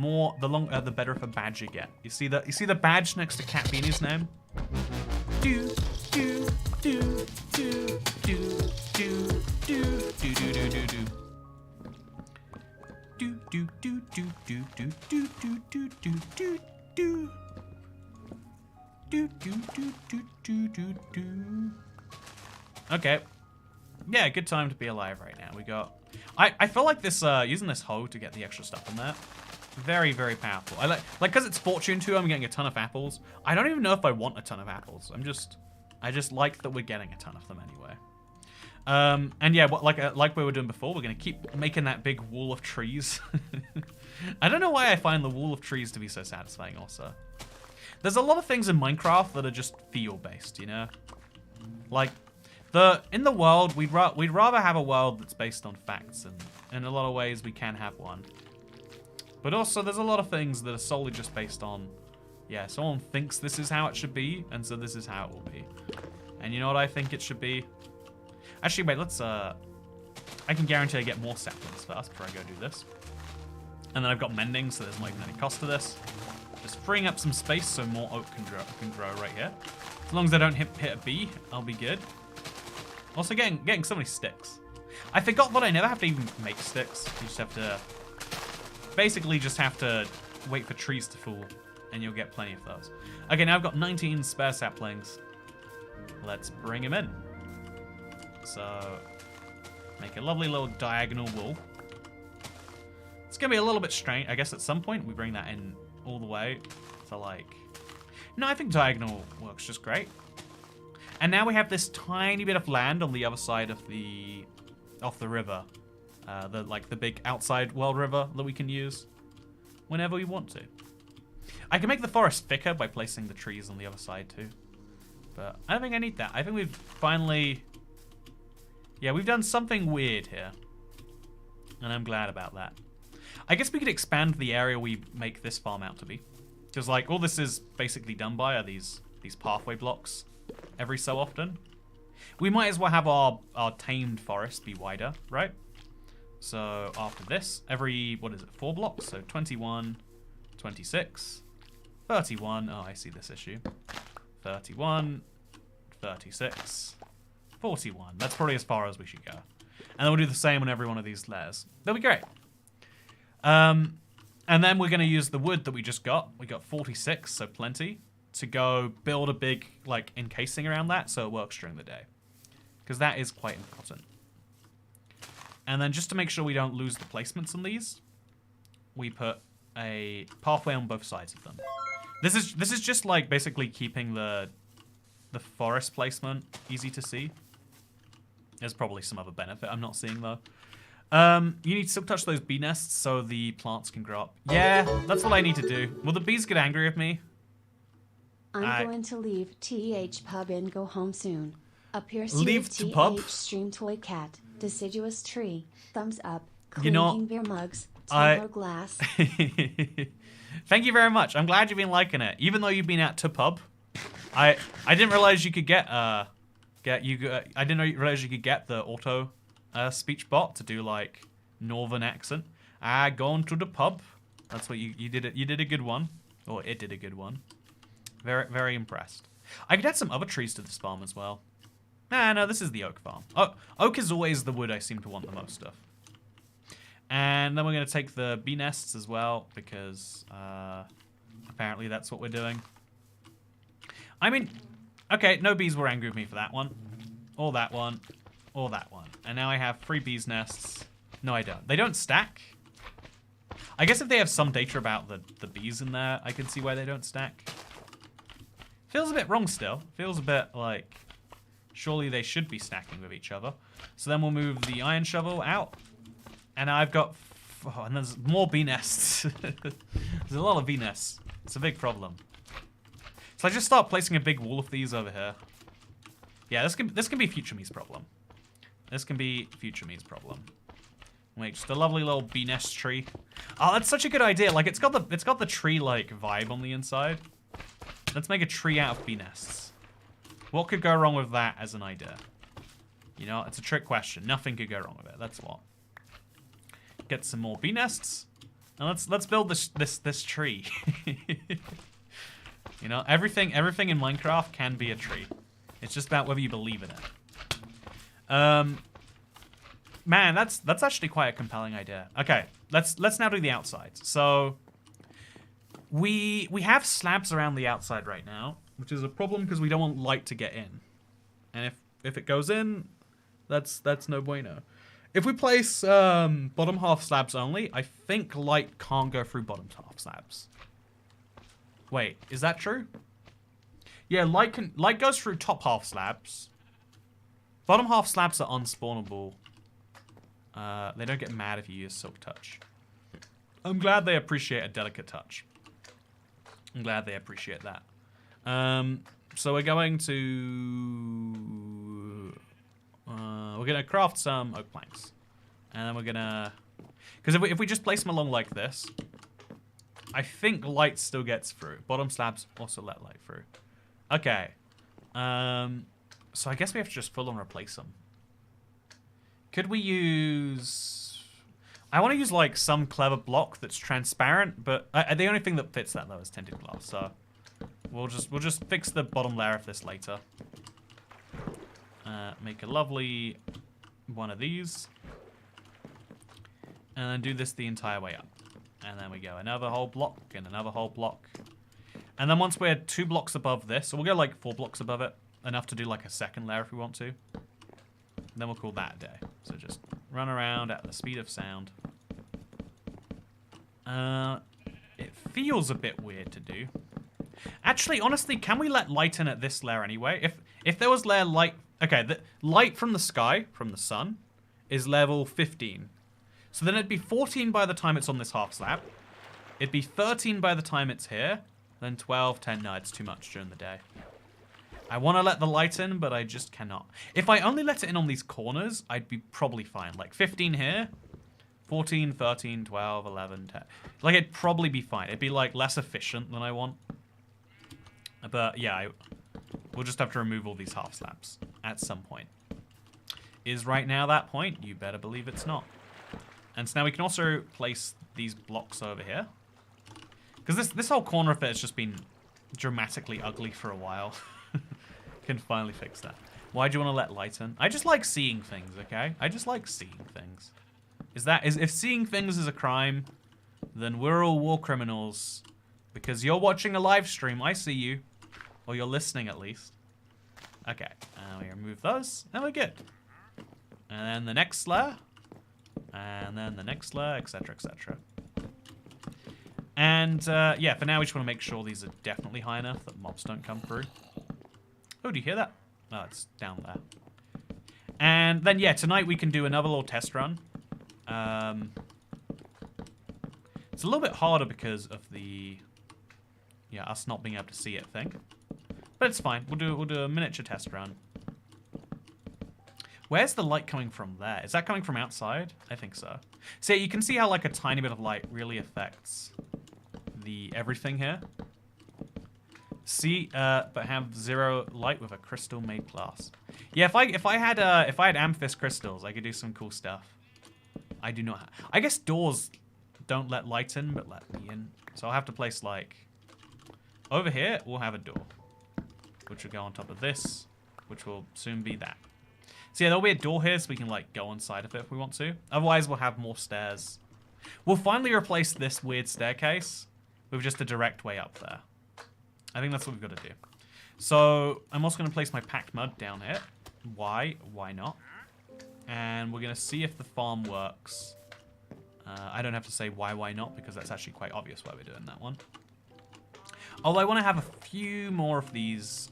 better of a badge you get. You see the badge next to Cat Beanie's name? Okay. Yeah, good time to be alive right now. We got... I feel like this, using this hoe to get the extra stuff in there, very, very powerful. I like, because it's Fortune 2, I'm getting a ton of apples. I don't even know if I want a ton of apples. I just like that we're getting a ton of them anyway. And yeah, like we were doing before, we're gonna keep making that big wall of trees. I don't know why I find the wall of trees to be so satisfying also. There's a lot of things in Minecraft that are just feel-based, you know? Like, in the world, we'd rather have a world that's based on facts, and in a lot of ways we can have one. But also, there's a lot of things that are solely just based on, yeah, someone thinks this is how it should be, and so this is how it will be. And you know what I think it should be? Actually, wait, let's, I can guarantee I get more saplings first before I go do this. And then I've got mending, so there's not even any cost to this. Just freeing up some space so more oak can grow right here. As long as I don't hit a bee, I'll be good. Also getting so many sticks. I forgot that I never have to even make sticks. You just have to... Basically just have to wait for trees to fall, and you'll get plenty of those. Okay, now I've got 19 spare saplings. Let's bring them in. So, make a lovely little diagonal wall. It's going to be a little bit strange. I guess at some point we bring that in all the way to like... No, I think diagonal works just great. And now we have this tiny bit of land on the other side of the river. The big outside world river that we can use whenever we want to. I can make the forest thicker by placing the trees on the other side too. But I don't think I need that. I think we've finally... Yeah, we've done something weird here. And I'm glad about that. I guess we could expand the area we make this farm out to be. Because, like, all this is basically done by are these pathway blocks every so often. We might as well have our tamed forest be wider, right? So, after this, every, 4 blocks? So, 21, 26, 31. Oh, I see this issue. 31, 36, 41. That's probably as far as we should go. And then we'll do the same on every one of these layers. That'll be great. And then we're going to use the wood that we just got. We got 46, so plenty, to go build a big, like, encasing around that so it works during the day. Because that is quite important. And then just to make sure we don't lose the placements on these, we put a pathway on both sides of them. This is just, like, basically keeping the forest placement easy to see. There's probably some other benefit I'm not seeing, though. You need to still touch those bee nests so the plants can grow up. Yeah, that's what I need to do. Will the bees get angry with me? I'm going to leave TH Pub and go home soon. Appears leave to pub? Stream Toy Cat, Deciduous Tree, Thumbs Up, you know, Clinking Beer Mugs, Tumbler Glass. Thank you very much. I'm glad you've been liking it. Even though you've been out to pub. I didn't realize you could get I didn't realize you could get the auto speech bot to do like northern accent. Going to the pub. That's what you did. You did a good one, or it did a good one. Very, very impressed. I could add some other trees to this farm as well. No, this is the oak farm. Oh, oak is always the wood I seem to want the most of. And then we're going to take the bee nests as well, because apparently that's what we're doing. I mean, okay, no bees were angry with me for that one. Or that one. Or that one. And now I have 3 bees nests. No, I don't. They don't stack. I guess if they have some data about the bees in there, I can see why they don't stack. Feels a bit wrong still. Feels a bit like, surely they should be stacking with each other. So then we'll move the iron shovel out. And I've got, oh, and there's more bee nests. There's a lot of bee nests. It's a big problem. So I just start placing a big wall of these over here. Yeah, this can be future me's problem. This can be future me's problem. Make just a lovely little bee nest tree. Oh, that's such a good idea. Like it's got the tree like vibe on the inside. Let's make a tree out of bee nests. What could go wrong with that as an idea? You know, it's a trick question. Nothing could go wrong with it. That's what. Get some more bee nests. And let's build this tree. You know, everything in Minecraft can be a tree. It's just about whether you believe in it. Man, that's actually quite a compelling idea. Okay, let's now do the outside. So we have slabs around the outside right now, which is a problem because we don't want light to get in. And if it goes in, that's no bueno. If we place bottom half slabs only, I think light can't go through bottom half slabs. Wait, is that true? Yeah, light goes through top half slabs. Bottom half slabs are unspawnable. They don't get mad if you use Silk Touch. I'm glad they appreciate a delicate touch. I'm glad they appreciate that. So we're going to... we're going to craft some oak planks. And then we're going to... Because if we just place them along like this, I think light still gets through. Bottom slabs also let light through. Okay. So I guess we have to just full on replace them. Could we use... I want to use like some clever block that's transparent, but the only thing that fits that though is tinted glass. So we'll just fix the bottom layer of this later. Make a lovely one of these, and then do this the entire way up. And then we go another whole block and another whole block, and then once we're 2 blocks above this, so we'll go like 4 blocks above it, enough to do like a second layer if we want to. And then we'll call that a day. So just run around at the speed of sound. It feels a bit weird to do. Actually, honestly, can we let light in at this layer anyway? If there was layer light... Okay, the light from the sky, from the sun, is level 15. So then it'd be 14 by the time it's on this half slab. It'd be 13 by the time it's here. Then 12, 10. No, it's too much during the day. I want to let the light in, but I just cannot. If I only let it in on these corners, I'd be probably fine. Like 15 here, 14, 13, 12, 11, 10. Like, it'd probably be fine. It'd be, like, less efficient than I want. But, yeah, we'll just have to remove all these half slabs at some point. Is right now that point? You better believe it's not. And so now we can also place these blocks over here. Because this whole corner of it has just been dramatically ugly for a while. Can finally fix that. Why do you want to let light in? I just like seeing things, okay? I just like seeing things. If seeing things is a crime, then we're all war criminals. Because you're watching a live stream, I see you. Or you're listening at least. Okay, we remove those, and we're good. And then the next layer. And then the next layer, etc, etc. And, yeah, for now we just want to make sure these are definitely high enough that mobs don't come through. Oh, do you hear that? Oh, it's down there. And then, yeah, tonight we can do another little test run. It's a little bit harder because of the, yeah, us not being able to see it thing. But it's fine. We'll do a miniature test run. Where's the light coming from there? Is that coming from outside? I think so. So yeah, you can see how like a tiny bit of light really affects the everything here. See, but have 0 light with a crystal made glass. Yeah, if I had amethyst crystals, I could do some cool stuff. I do not. I guess doors don't let light in, but let me in. So I'll have to place like over here. We'll have a door, which will go on top of this, which will soon be that. So yeah, there'll be a door here so we can like go inside of it if we want to. Otherwise, we'll have more stairs. We'll finally replace this weird staircase with just a direct way up there. I think that's what we've got to do. So I'm also going to place my packed mud down here. Why? Why not? And we're going to see if the farm works. I don't have to say why not, because that's actually quite obvious why we're doing that one. Although I want to have a few more of these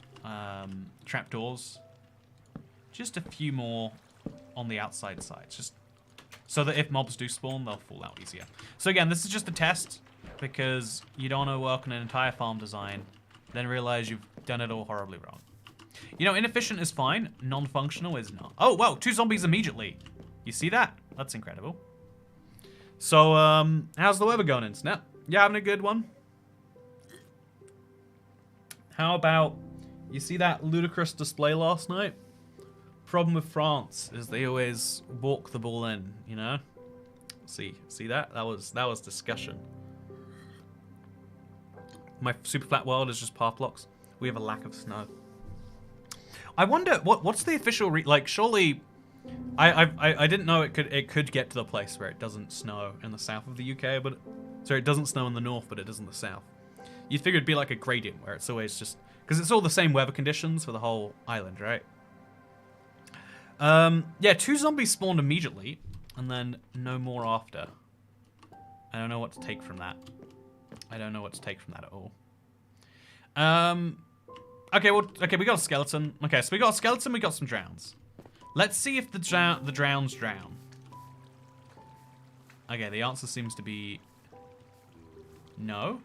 trapdoors. Just a few more on the outside sides. Just so that if mobs do spawn, they'll fall out easier. So again, this is just a test, because you don't want to work on an entire farm design, then realize you've done it all horribly wrong. You know, inefficient is fine, non-functional is not. Oh, wow, 2 zombies immediately. You see that? That's incredible. So, how's the weather going, Internet? You having a good one? How about, you see that ludicrous display last night? Problem with France is they always walk the ball in, you know? See that? That was discussion. My super flat world is just path blocks. We have a lack of snow. I wonder what's the official like surely I didn't know it could get to the place where it doesn't snow in the south of the UK, but sorry, it doesn't snow in the north, but it does in the south. You'd figure it'd be like a gradient where it's always just because it's all the same weather conditions for the whole island, right? Yeah, 2 zombies spawned immediately, and then no more after. I don't know what to take from that. I don't know what to take from that at all. Okay, we got a skeleton. Okay, so we got a skeleton, we got some drowns. Let's see if the drowns drown. Okay, the answer seems to be no.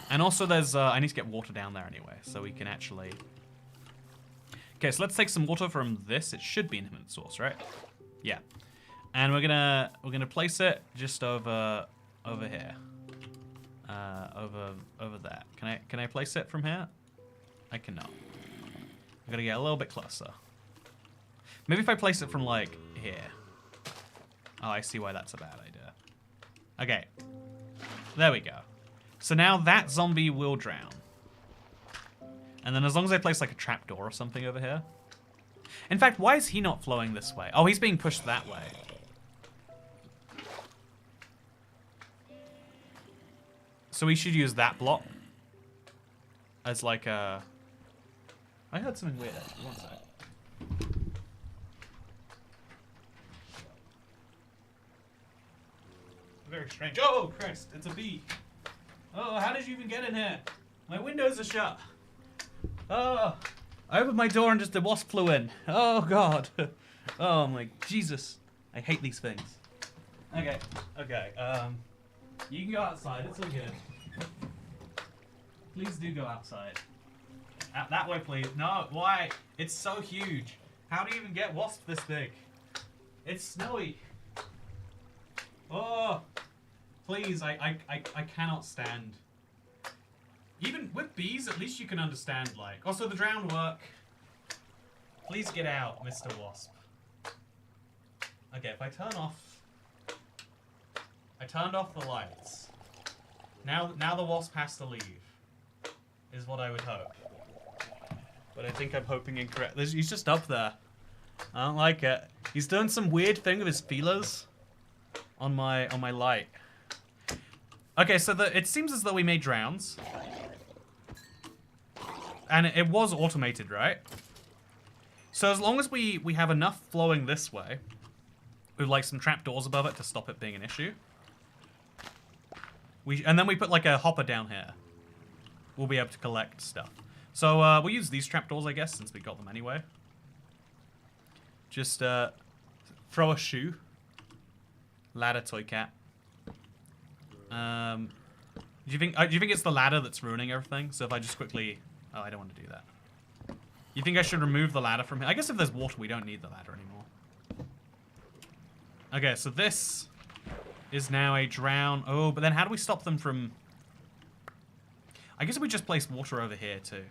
And also there's, I need to get water down there anyway, so we can actually... Okay, so let's take some water from this. It should be an infinite source, right? Yeah. And we're gonna place it just over here. Over there. Can I place it from here? I cannot. I gotta get a little bit closer. Maybe if I place it from like here. Oh, I see why that's a bad idea. Okay. There we go. So now that zombie will drown. And then as long as I place like a trapdoor or something over here. In fact, why is he not flowing this way? Oh, he's being pushed that way. So we should use that block as like a... I heard something weird actually, one sec. Very strange. Oh, Christ, it's a bee. Oh, how did you even get in here? My windows are shut. Oh, I opened my door and just a wasp flew in. Oh, God. Oh, my Jesus. I hate these things. Okay, you can go outside, it's all good. Please do go outside. That way, please. No, why? It's so huge. How do you even get wasps this big? It's snowy. Oh, please, I cannot stand. Even with bees, at least you can understand, like. Also, the drowned work. Please get out, Mr. Wasp. Okay, if I turn off... I turned off the lights. Now the wasp has to leave. Is what I would hope. But I think I'm hoping incorrect. He's just up there. I don't like it. He's doing some weird thing with his feelers on my light. Okay, so it seems as though we made drowns. And it was automated, right? So as long as we have enough flowing this way, with like some trapdoors above it to stop it being an issue. And then we put like a hopper down here. We'll be able to collect stuff. So we'll use these trapdoors, I guess, since we got them anyway. Just throw a shoe. Ladder, toy cat. Do you think it's the ladder that's ruining everything? So if I just quickly... Oh, I don't want to do that. You think I should remove the ladder from here? I guess if there's water, we don't need the ladder anymore. Okay, so this is now a drown. Oh, but then how do we stop them from... I guess if we just place water over here, too.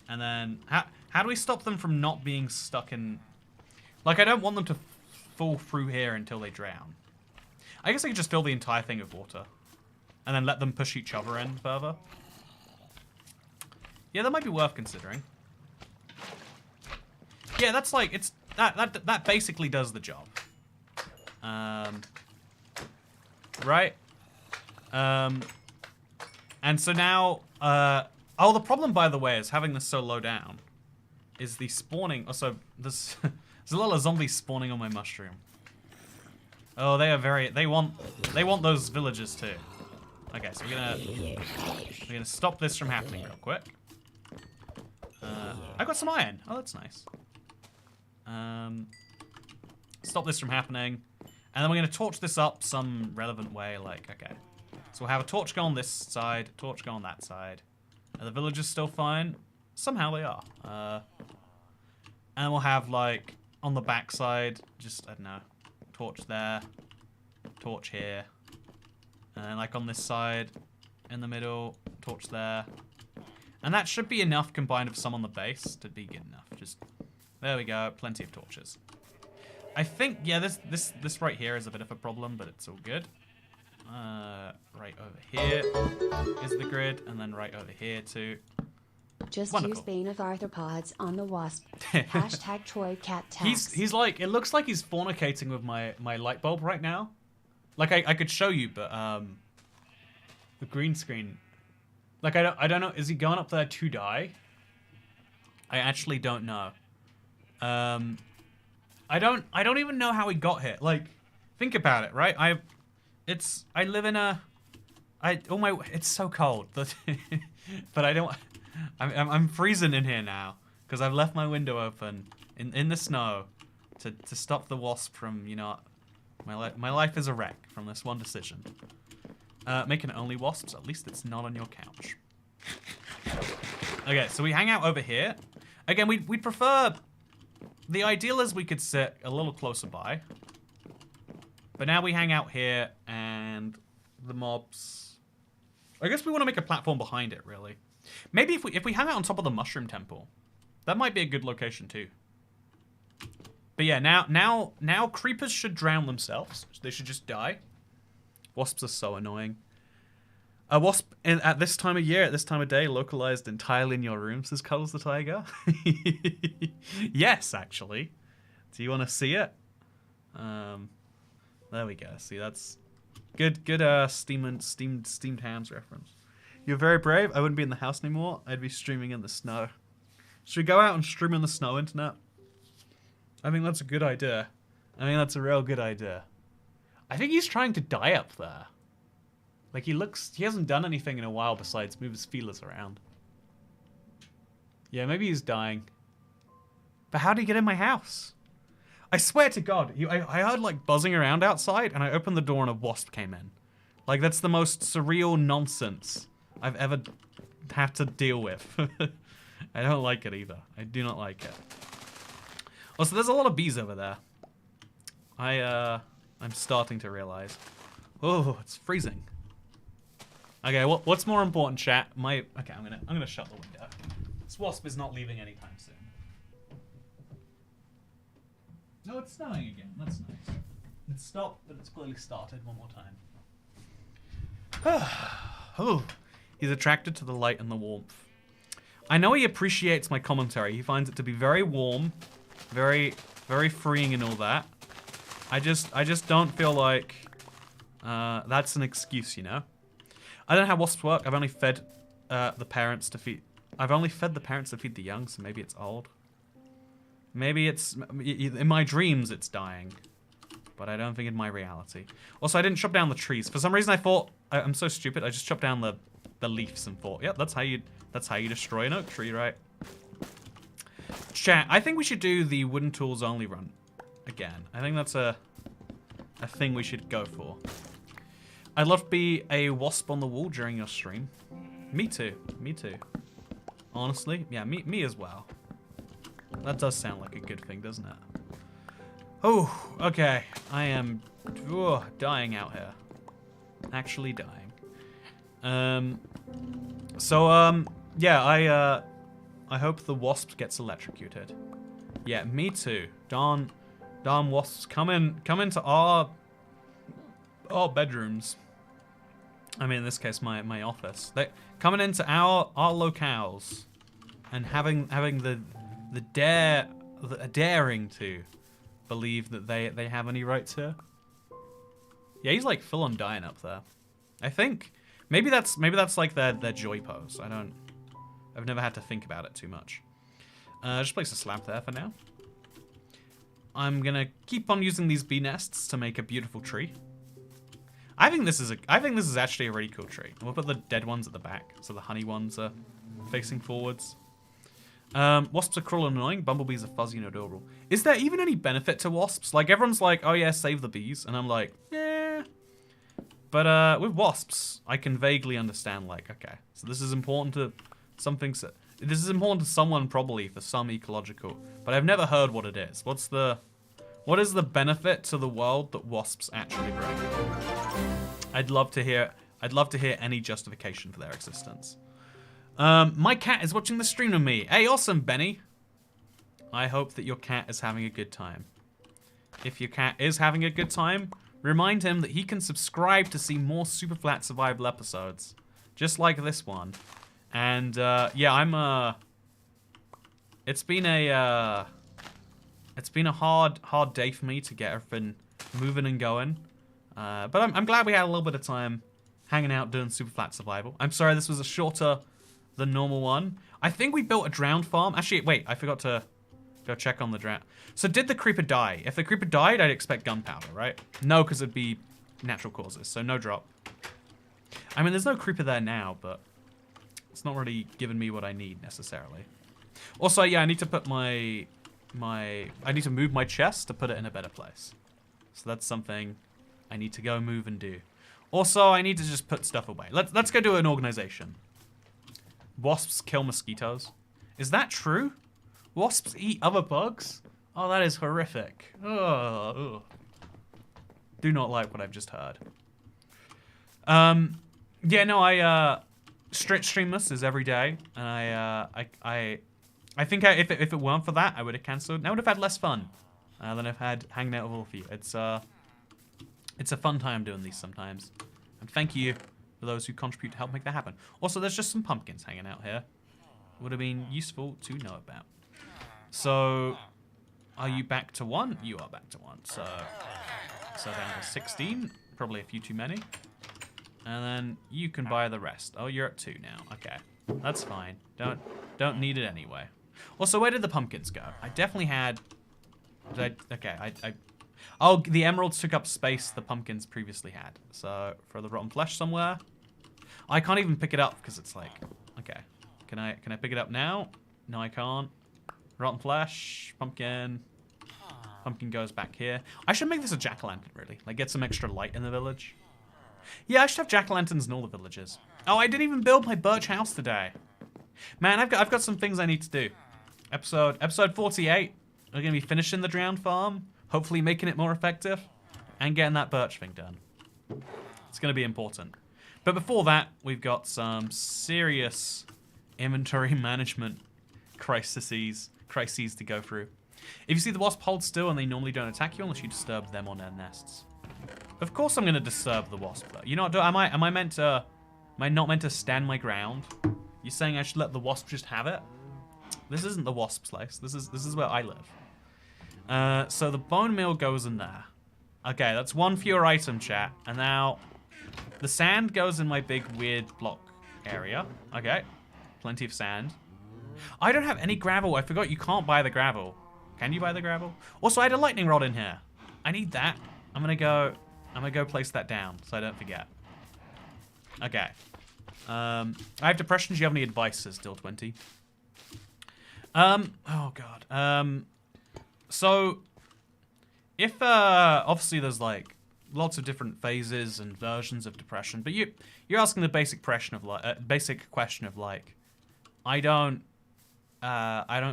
And then... How do we stop them from not being stuck in... Like, I don't want them to fall through here until they drown. I guess I could just fill the entire thing with water. And then let them push each other in further. Yeah, that might be worth considering. Yeah, that's like, it's that basically does the job. Right? And so now, oh, the problem, by the way, is having this so low down is the spawning. Also, there's a lot of zombies spawning on my mushroom. Oh, they are very. They want those villagers too. Okay, so we're gonna stop this from happening real quick. I got some iron. Oh, that's nice. Stop this from happening, and then we're gonna torch this up some relevant way. Like, okay, so we'll have a torch go on this side, torch go on that side. Are the villagers still fine? Somehow they are. And we'll have like on the back side, just I don't know, torch there, torch here, and then like on this side, in the middle, torch there. And that should be enough combined with some on the base to be good enough. Just, there we go, plenty of torches. I think, yeah, this right here is a bit of a problem, but it's all good. Right over here is the grid, and then right over here too. Just Wonderful. use Bane of Arthropods on the wasp. Hashtag Troy Cat Tax. He's like, it looks like he's fornicating with my light bulb right now. Like I could show you, but the green screen. Like I don't know. Is he going up there to die? I actually don't know. I don't even know how he got here. Like, think about it, right? I live in a. It's so cold, but I don't. I'm freezing in here now because I've left my window open in the snow to stop the wasp from, you know, my life is a wreck from this one decision. Making only wasps, at least it's not on your couch. Okay, so we hang out over here. Again, we'd prefer, the ideal is we could sit a little closer by. But now we hang out here and the mobs, I guess we want to make a platform behind it, really. Maybe if we hang out on top of the mushroom temple, that might be a good location too. But yeah, now creepers should drown themselves. They should just die. Wasps are so annoying. A wasp at this time of year, at this time of day, localized entirely in your room, says Cuddles the Tiger. Yes, actually. Do you want to see it? There we go. See, that's good steamed hams reference. You're very brave. I wouldn't be in the house anymore. I'd be streaming in the snow. Should we go out and stream in the snow, internet? I think that's a good idea. I think that's a real good idea. I think he's trying to die up there. Like, he hasn't done anything in a while besides move his feelers around. Yeah, maybe he's dying. But how did he get in my house? I swear to God, I heard like buzzing around outside and I opened the door and a wasp came in. Like, that's the most surreal nonsense I've ever had to deal with. I don't like it either. I do not like it. Also, there's a lot of bees over there. I'm starting to realize. Oh, it's freezing. Okay, what's more important, chat? Okay, I'm gonna shut the window. This wasp is not leaving anytime soon. No, it's snowing again. That's nice. It stopped, but it's clearly started one more time. Oh, he's attracted to the light and the warmth. I know he appreciates my commentary. He finds it to be very warm, very, very freeing and all that. I just don't feel like that's an excuse, you know? I don't know how wasps work. I've only fed the parents to feed the young, so maybe it's old. Maybe it's, in my dreams it's dying. But I don't think in my reality. Also, I didn't chop down the trees. For some reason I thought, I'm so stupid, I just chopped down the leaves and thought, yep, that's how you destroy an oak tree, right? Chat, I think we should do the wooden tools only run again. I think that's a thing we should go for. I'd love to be a wasp on the wall during your stream. Me too. Me too. Honestly, yeah, me as well. That does sound like a good thing, doesn't it? Oh, okay. I am dying out here. Actually dying. Yeah, I hope the wasp gets electrocuted. Yeah, me too. Darn wasps, come into our bedrooms. I mean, in this case, my office. They coming into our locales and having the dare that are daring to believe that they have any rights here. Yeah, he's like full on dying up there. I think maybe that's like their joy pose. I've never had to think about it too much. Just place a slab there for now. I'm gonna keep on using these bee nests to make a beautiful tree. I think this is actually a really cool tree. We'll put the dead ones at the back, so the honey ones are facing forwards. Wasps are cruel and annoying. Bumblebees are fuzzy and adorable. Is there even any benefit to wasps? Like, everyone's like, oh yeah, save the bees. And I'm like, yeah. But with wasps, I can vaguely understand, like, okay, so this is important to something. This is important to someone probably for some ecological. But I've never heard what it is. What is the benefit to the world that wasps actually bring? I'd love to hear any justification for their existence. My cat is watching the stream with me. Hey, awesome, Benny. I hope that your cat is having a good time. If your cat is having a good time, remind him that he can subscribe to see more Superflat survival episodes, just like this one. And yeah, it's been a hard day for me to get everything moving and going. But I'm glad we had a little bit of time hanging out doing Superflat survival. I'm sorry this was a shorter than normal one. I think we built a drowned farm. Actually, wait, I forgot to go check on the drown. So did the creeper die? If the creeper died, I'd expect gunpowder, right? No, because it'd be natural causes, so no drop. I mean, there's no creeper there now, but it's not really giving me what I need necessarily. Also, yeah, I need to put I need to move my chest to put it in a better place. So that's something I need to go move and do. Also, I need to just put stuff away. Let's go do an organization. Wasps kill mosquitoes. Is that true? Wasps eat other bugs? Oh, that is horrific. Oh, do not like what I've just heard. Yeah, no, I stream this is every day, and I think if it weren't for that, I would have cancelled. And I would have had less fun than I've had hanging out with all of you. It's a fun time doing these sometimes. And thank you for those who contribute to help make that happen. Also, there's just some pumpkins hanging out here. Would have been useful to know about. So, are you back to 1? You are back to 1. So down to 16. Probably a few too many. And then you can buy the rest. Oh, you're at 2 now. Okay, that's fine. Don't need it anyway. Also, where did the pumpkins go? I definitely had. Oh, the emeralds took up space the pumpkins previously had. So for the rotten flesh somewhere. I can't even pick it up because it's like, okay. Can I pick it up now? No, I can't. Rotten flesh, pumpkin. Pumpkin goes back here. I should make this a jack-o'-lantern, really. Like, get some extra light in the village. Yeah, I should have jack-o'-lanterns in all the villages. Oh, I didn't even build my birch house today. Man, I've got some things I need to do. Episode 48. We're gonna be finishing the drowned farm. Hopefully making it more effective. And getting that birch thing done. It's gonna be important. But before that, we've got some serious inventory management crises to go through. If you see the wasp hold still and they normally don't attack you unless you disturb them on their nests. Of course I'm gonna disturb the wasp though. You know what? Am I not meant to stand my ground? You're saying I should let the wasp just have it? This isn't the wasp's place. This is where I live. So the bone meal goes in there. Okay, that's one fewer item, chat. And now the sand goes in my big weird block area. Okay, plenty of sand. I don't have any gravel. I forgot you can't buy the gravel. Can you buy the gravel? Also, I had a lightning rod in here. I need that. I'm gonna go place that down so I don't forget. Okay. I have depression. Do you have any advice? Says Still 20. Oh god. So if obviously there's like lots of different phases and versions of depression, but you're asking the basic question of like, I don't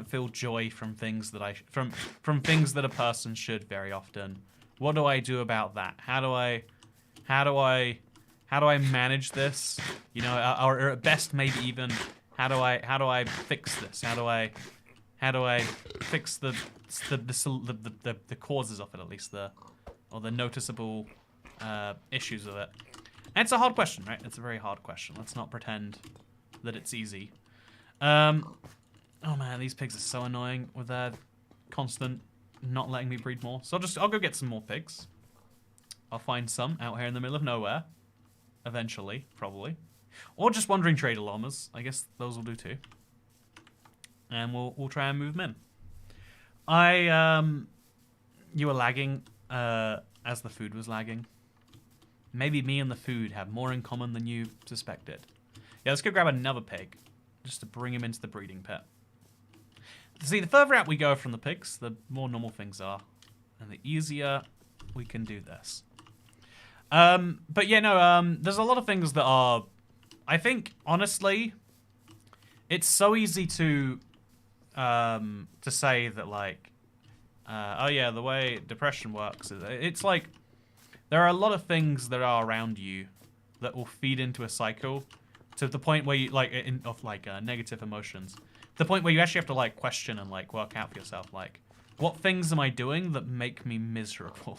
feel joy from things that from things that a person should very often. What do I do about that? How do I manage this? You know, or at best maybe even how do I fix this? How do I fix the causes of it, at least or the noticeable issues of it? And it's a hard question, right? It's a very hard question. Let's not pretend that it's easy. Oh man, these pigs are so annoying with their constant not letting me breed more. So I'll go get some more pigs. I'll find some out here in the middle of nowhere. Eventually, probably. Or just wandering trader llamas. I guess those will do too. And we'll try and move them in. You were lagging as the food was lagging. Maybe me and the food have more in common than you suspected. Yeah, let's go grab another pig. Just to bring him into the breeding pit. See, the further out we go from the pigs, the more normal things are. And the easier we can do this. But yeah, no, there's a lot of things that are... I think, honestly, it's so easy to say that, like... oh yeah, the way depression works is... It's like... There are a lot of things that are around you that will feed into a cycle to the point where you, like, negative emotions. To the point where you actually have to, like, question and, like, work out for yourself, like, what things am I doing that make me miserable?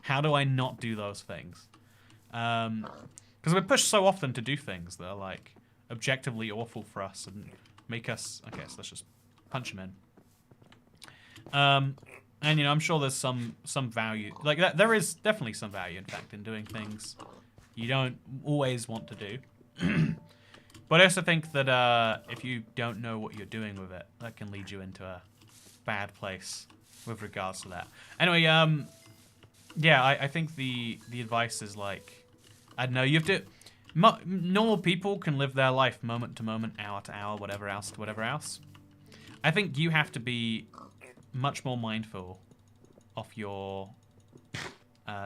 How do I not do those things? Because we're pushed so often to do things that are, like, objectively awful for us and make us... Okay, so let's just punch him in. And, you know, I'm sure there's some value. Like, there is definitely some value, in fact, in doing things you don't always want to do. But I also think that if you don't know what you're doing with it, that can lead you into a bad place with regards to that. Anyway, yeah, I think the advice is, like, I don't know, you have to... normal people can live their life moment to moment, hour to hour, whatever else to whatever else. I think you have to be much more mindful of your...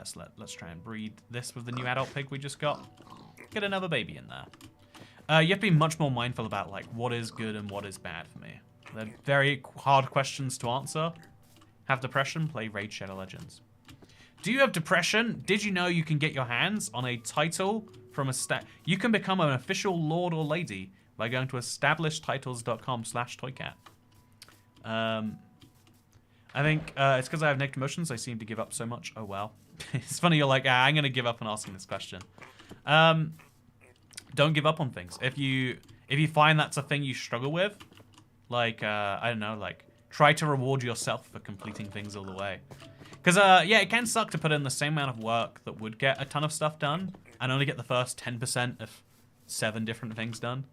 so let's try and breed this with the new adult pig we just got. Get another baby in there. You have to be much more mindful about, like, what is good and what is bad for me. They're very hard questions to answer. Have depression? Play Raid Shadow Legends. Do you have depression? Did you know you can get your hands on a title from a You can become an official lord or lady by going to establishedtitles.com/toycat. I think it's because I have negative emotions. I seem to give up so much. Oh, well. It's funny. You're like, I'm going to give up on asking this question. Don't give up on things. If you find that's a thing you struggle with, like, I don't know, like, try to reward yourself for completing things all the way. Because, yeah, it can suck to put in the same amount of work that would get a ton of stuff done and only get the first 10% of 7 different things done.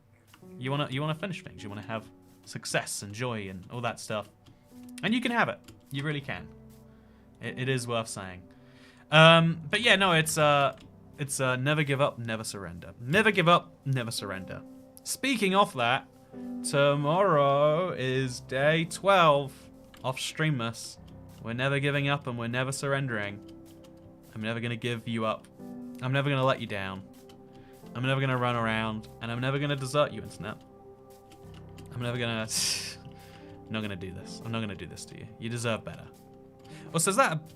You wanna finish things. You want to have success and joy and all that stuff. And you can have it. You really can. It is worth saying. But yeah, no, it's never give up, never surrender. Never give up, never surrender. Speaking of that, tomorrow is day 12 of Streamless. We're never giving up and we're never surrendering. I'm never going to give you up. I'm never going to let you down. I'm never going to run around. And I'm never going to desert you, Internet. I'm never going to... I'm not going to do this. I'm not going to do this to you. You deserve better. Oh, so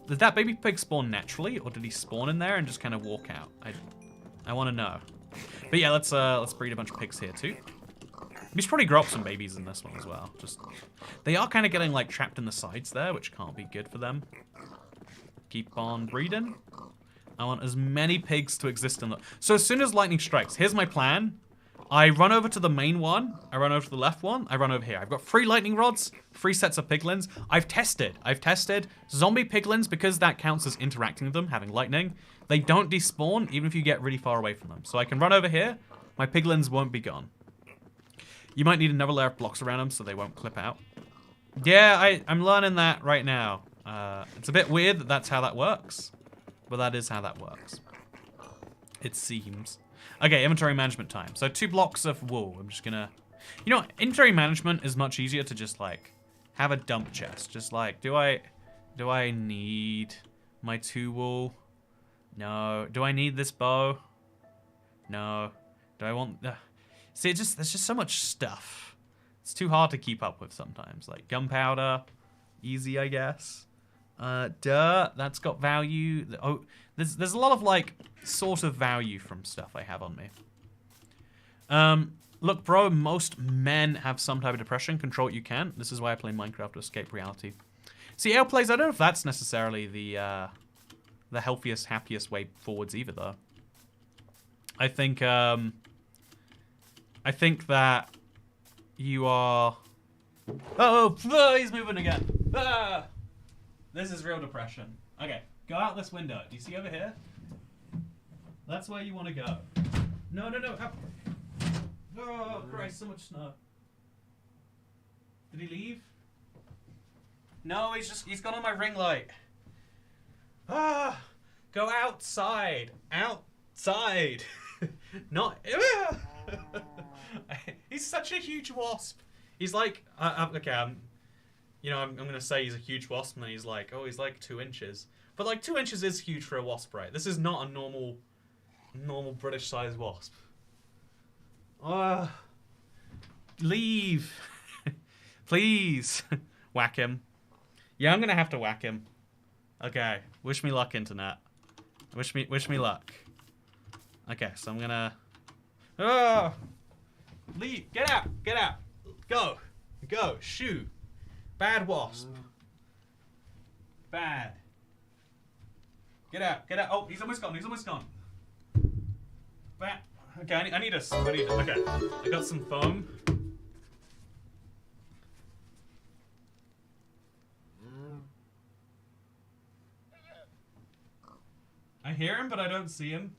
did that baby pig spawn naturally? Or did he spawn in there and just kind of walk out? I want to know. But yeah, let's breed a bunch of pigs here too. We should probably grow up some babies in this one as well. They are kind of getting, like, trapped in the sides there, which can't be good for them. Keep on breeding. I want as many pigs to exist in the... So as soon as lightning strikes, here's my plan. I run over to the main one. I run over to the left one. I run over here. I've got 3 lightning rods, 3 sets of piglins. I've tested zombie piglins, because that counts as interacting with them, having lightning. They don't despawn, even if you get really far away from them. So I can run over here. My piglins won't be gone. You might need another layer of blocks around them so they won't clip out. Yeah, I'm learning that right now. It's a bit weird that that's how that works, but that is how that works. It seems. Okay, inventory management time. So 2 blocks of wool. I'm just gonna... You know what? Inventory management is much easier to just, like, have a dump chest. Just like, do I need my 2 wool? No. Do I need this bow? No. Do I want... See, there's just so much stuff. It's too hard to keep up with sometimes. Like, gunpowder, easy, I guess. Dirt, that's got value. Oh, there's a lot of, like, sort of value from stuff I have on me. Look, bro, most men have some type of depression. Control what you can. This is why I play Minecraft to escape reality. See, AL plays, I don't know if that's necessarily the healthiest, happiest way forwards either, though. I think that you are... Oh, he's moving again. Ah! This is real depression. Okay, go out this window. Do you see over here? That's where you want to go. No, no, no. Up. Oh, Christ, so much snow. Did he leave? No, he's gone on my ring light. Ah! Go outside. Outside. Not. He's such a huge wasp. He's like, okay, I'm gonna say he's a huge wasp, and then he's like, oh, he's like 2 inches. But like 2 inches is huge for a wasp, right? This is not a normal British-sized wasp. Leave, please. Whack him. Yeah, I'm gonna have to whack him. Okay, wish me luck, internet. Wish me luck. Okay, so I'm gonna. Oh, leave. Get out. Get out. Go. Go. Shoo. Bad wasp. Bad. Get out. Get out. Oh, he's almost gone. He's almost gone. Bad. Okay, I need a. Okay, I got some foam. I hear him, but I don't see him.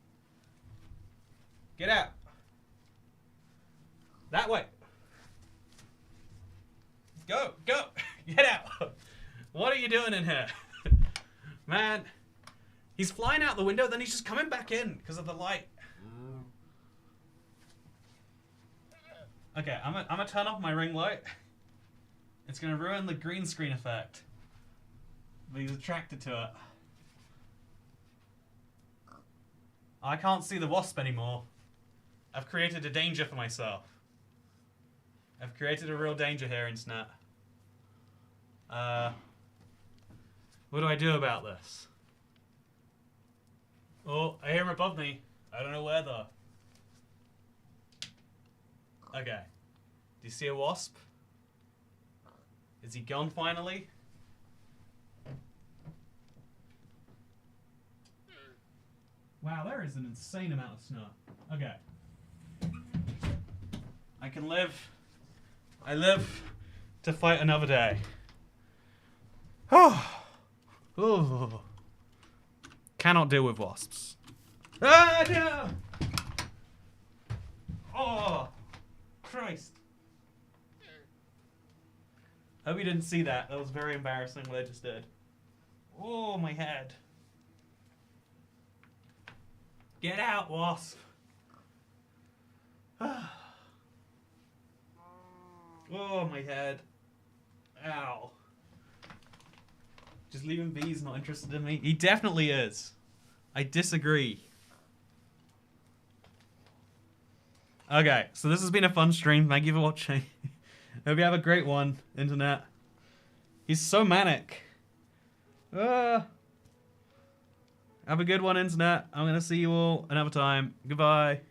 Get out. That way. Go, go. Get out. What are you doing in here? Man, he's flying out the window, then he's just coming back in because of the light. Okay, I'm gonna turn off my ring light. It's gonna ruin the green screen effect. But he's attracted to it. I can't see the wasp anymore. I've created a danger for myself. I've created a real danger here, internet. What do I do about this? Oh, I hear him above me. I don't know where though. Okay. Do you see a wasp? Is he gone finally? Wow, there is an insane amount of snow. Okay. I can live. I live to fight another day. Oh. Cannot deal with wasps. Ah, no! Oh, Christ. Hope you didn't see that. That was very embarrassing what I just did. Oh, my head. Get out, wasp. Oh, my head. Ow. Just leaving bees not interested in me? He definitely is. I disagree. Okay, so this has been a fun stream. Thank you for watching. Hope you have a great one, internet. He's so manic. Have a good one, internet. I'm going to see you all another time. Goodbye.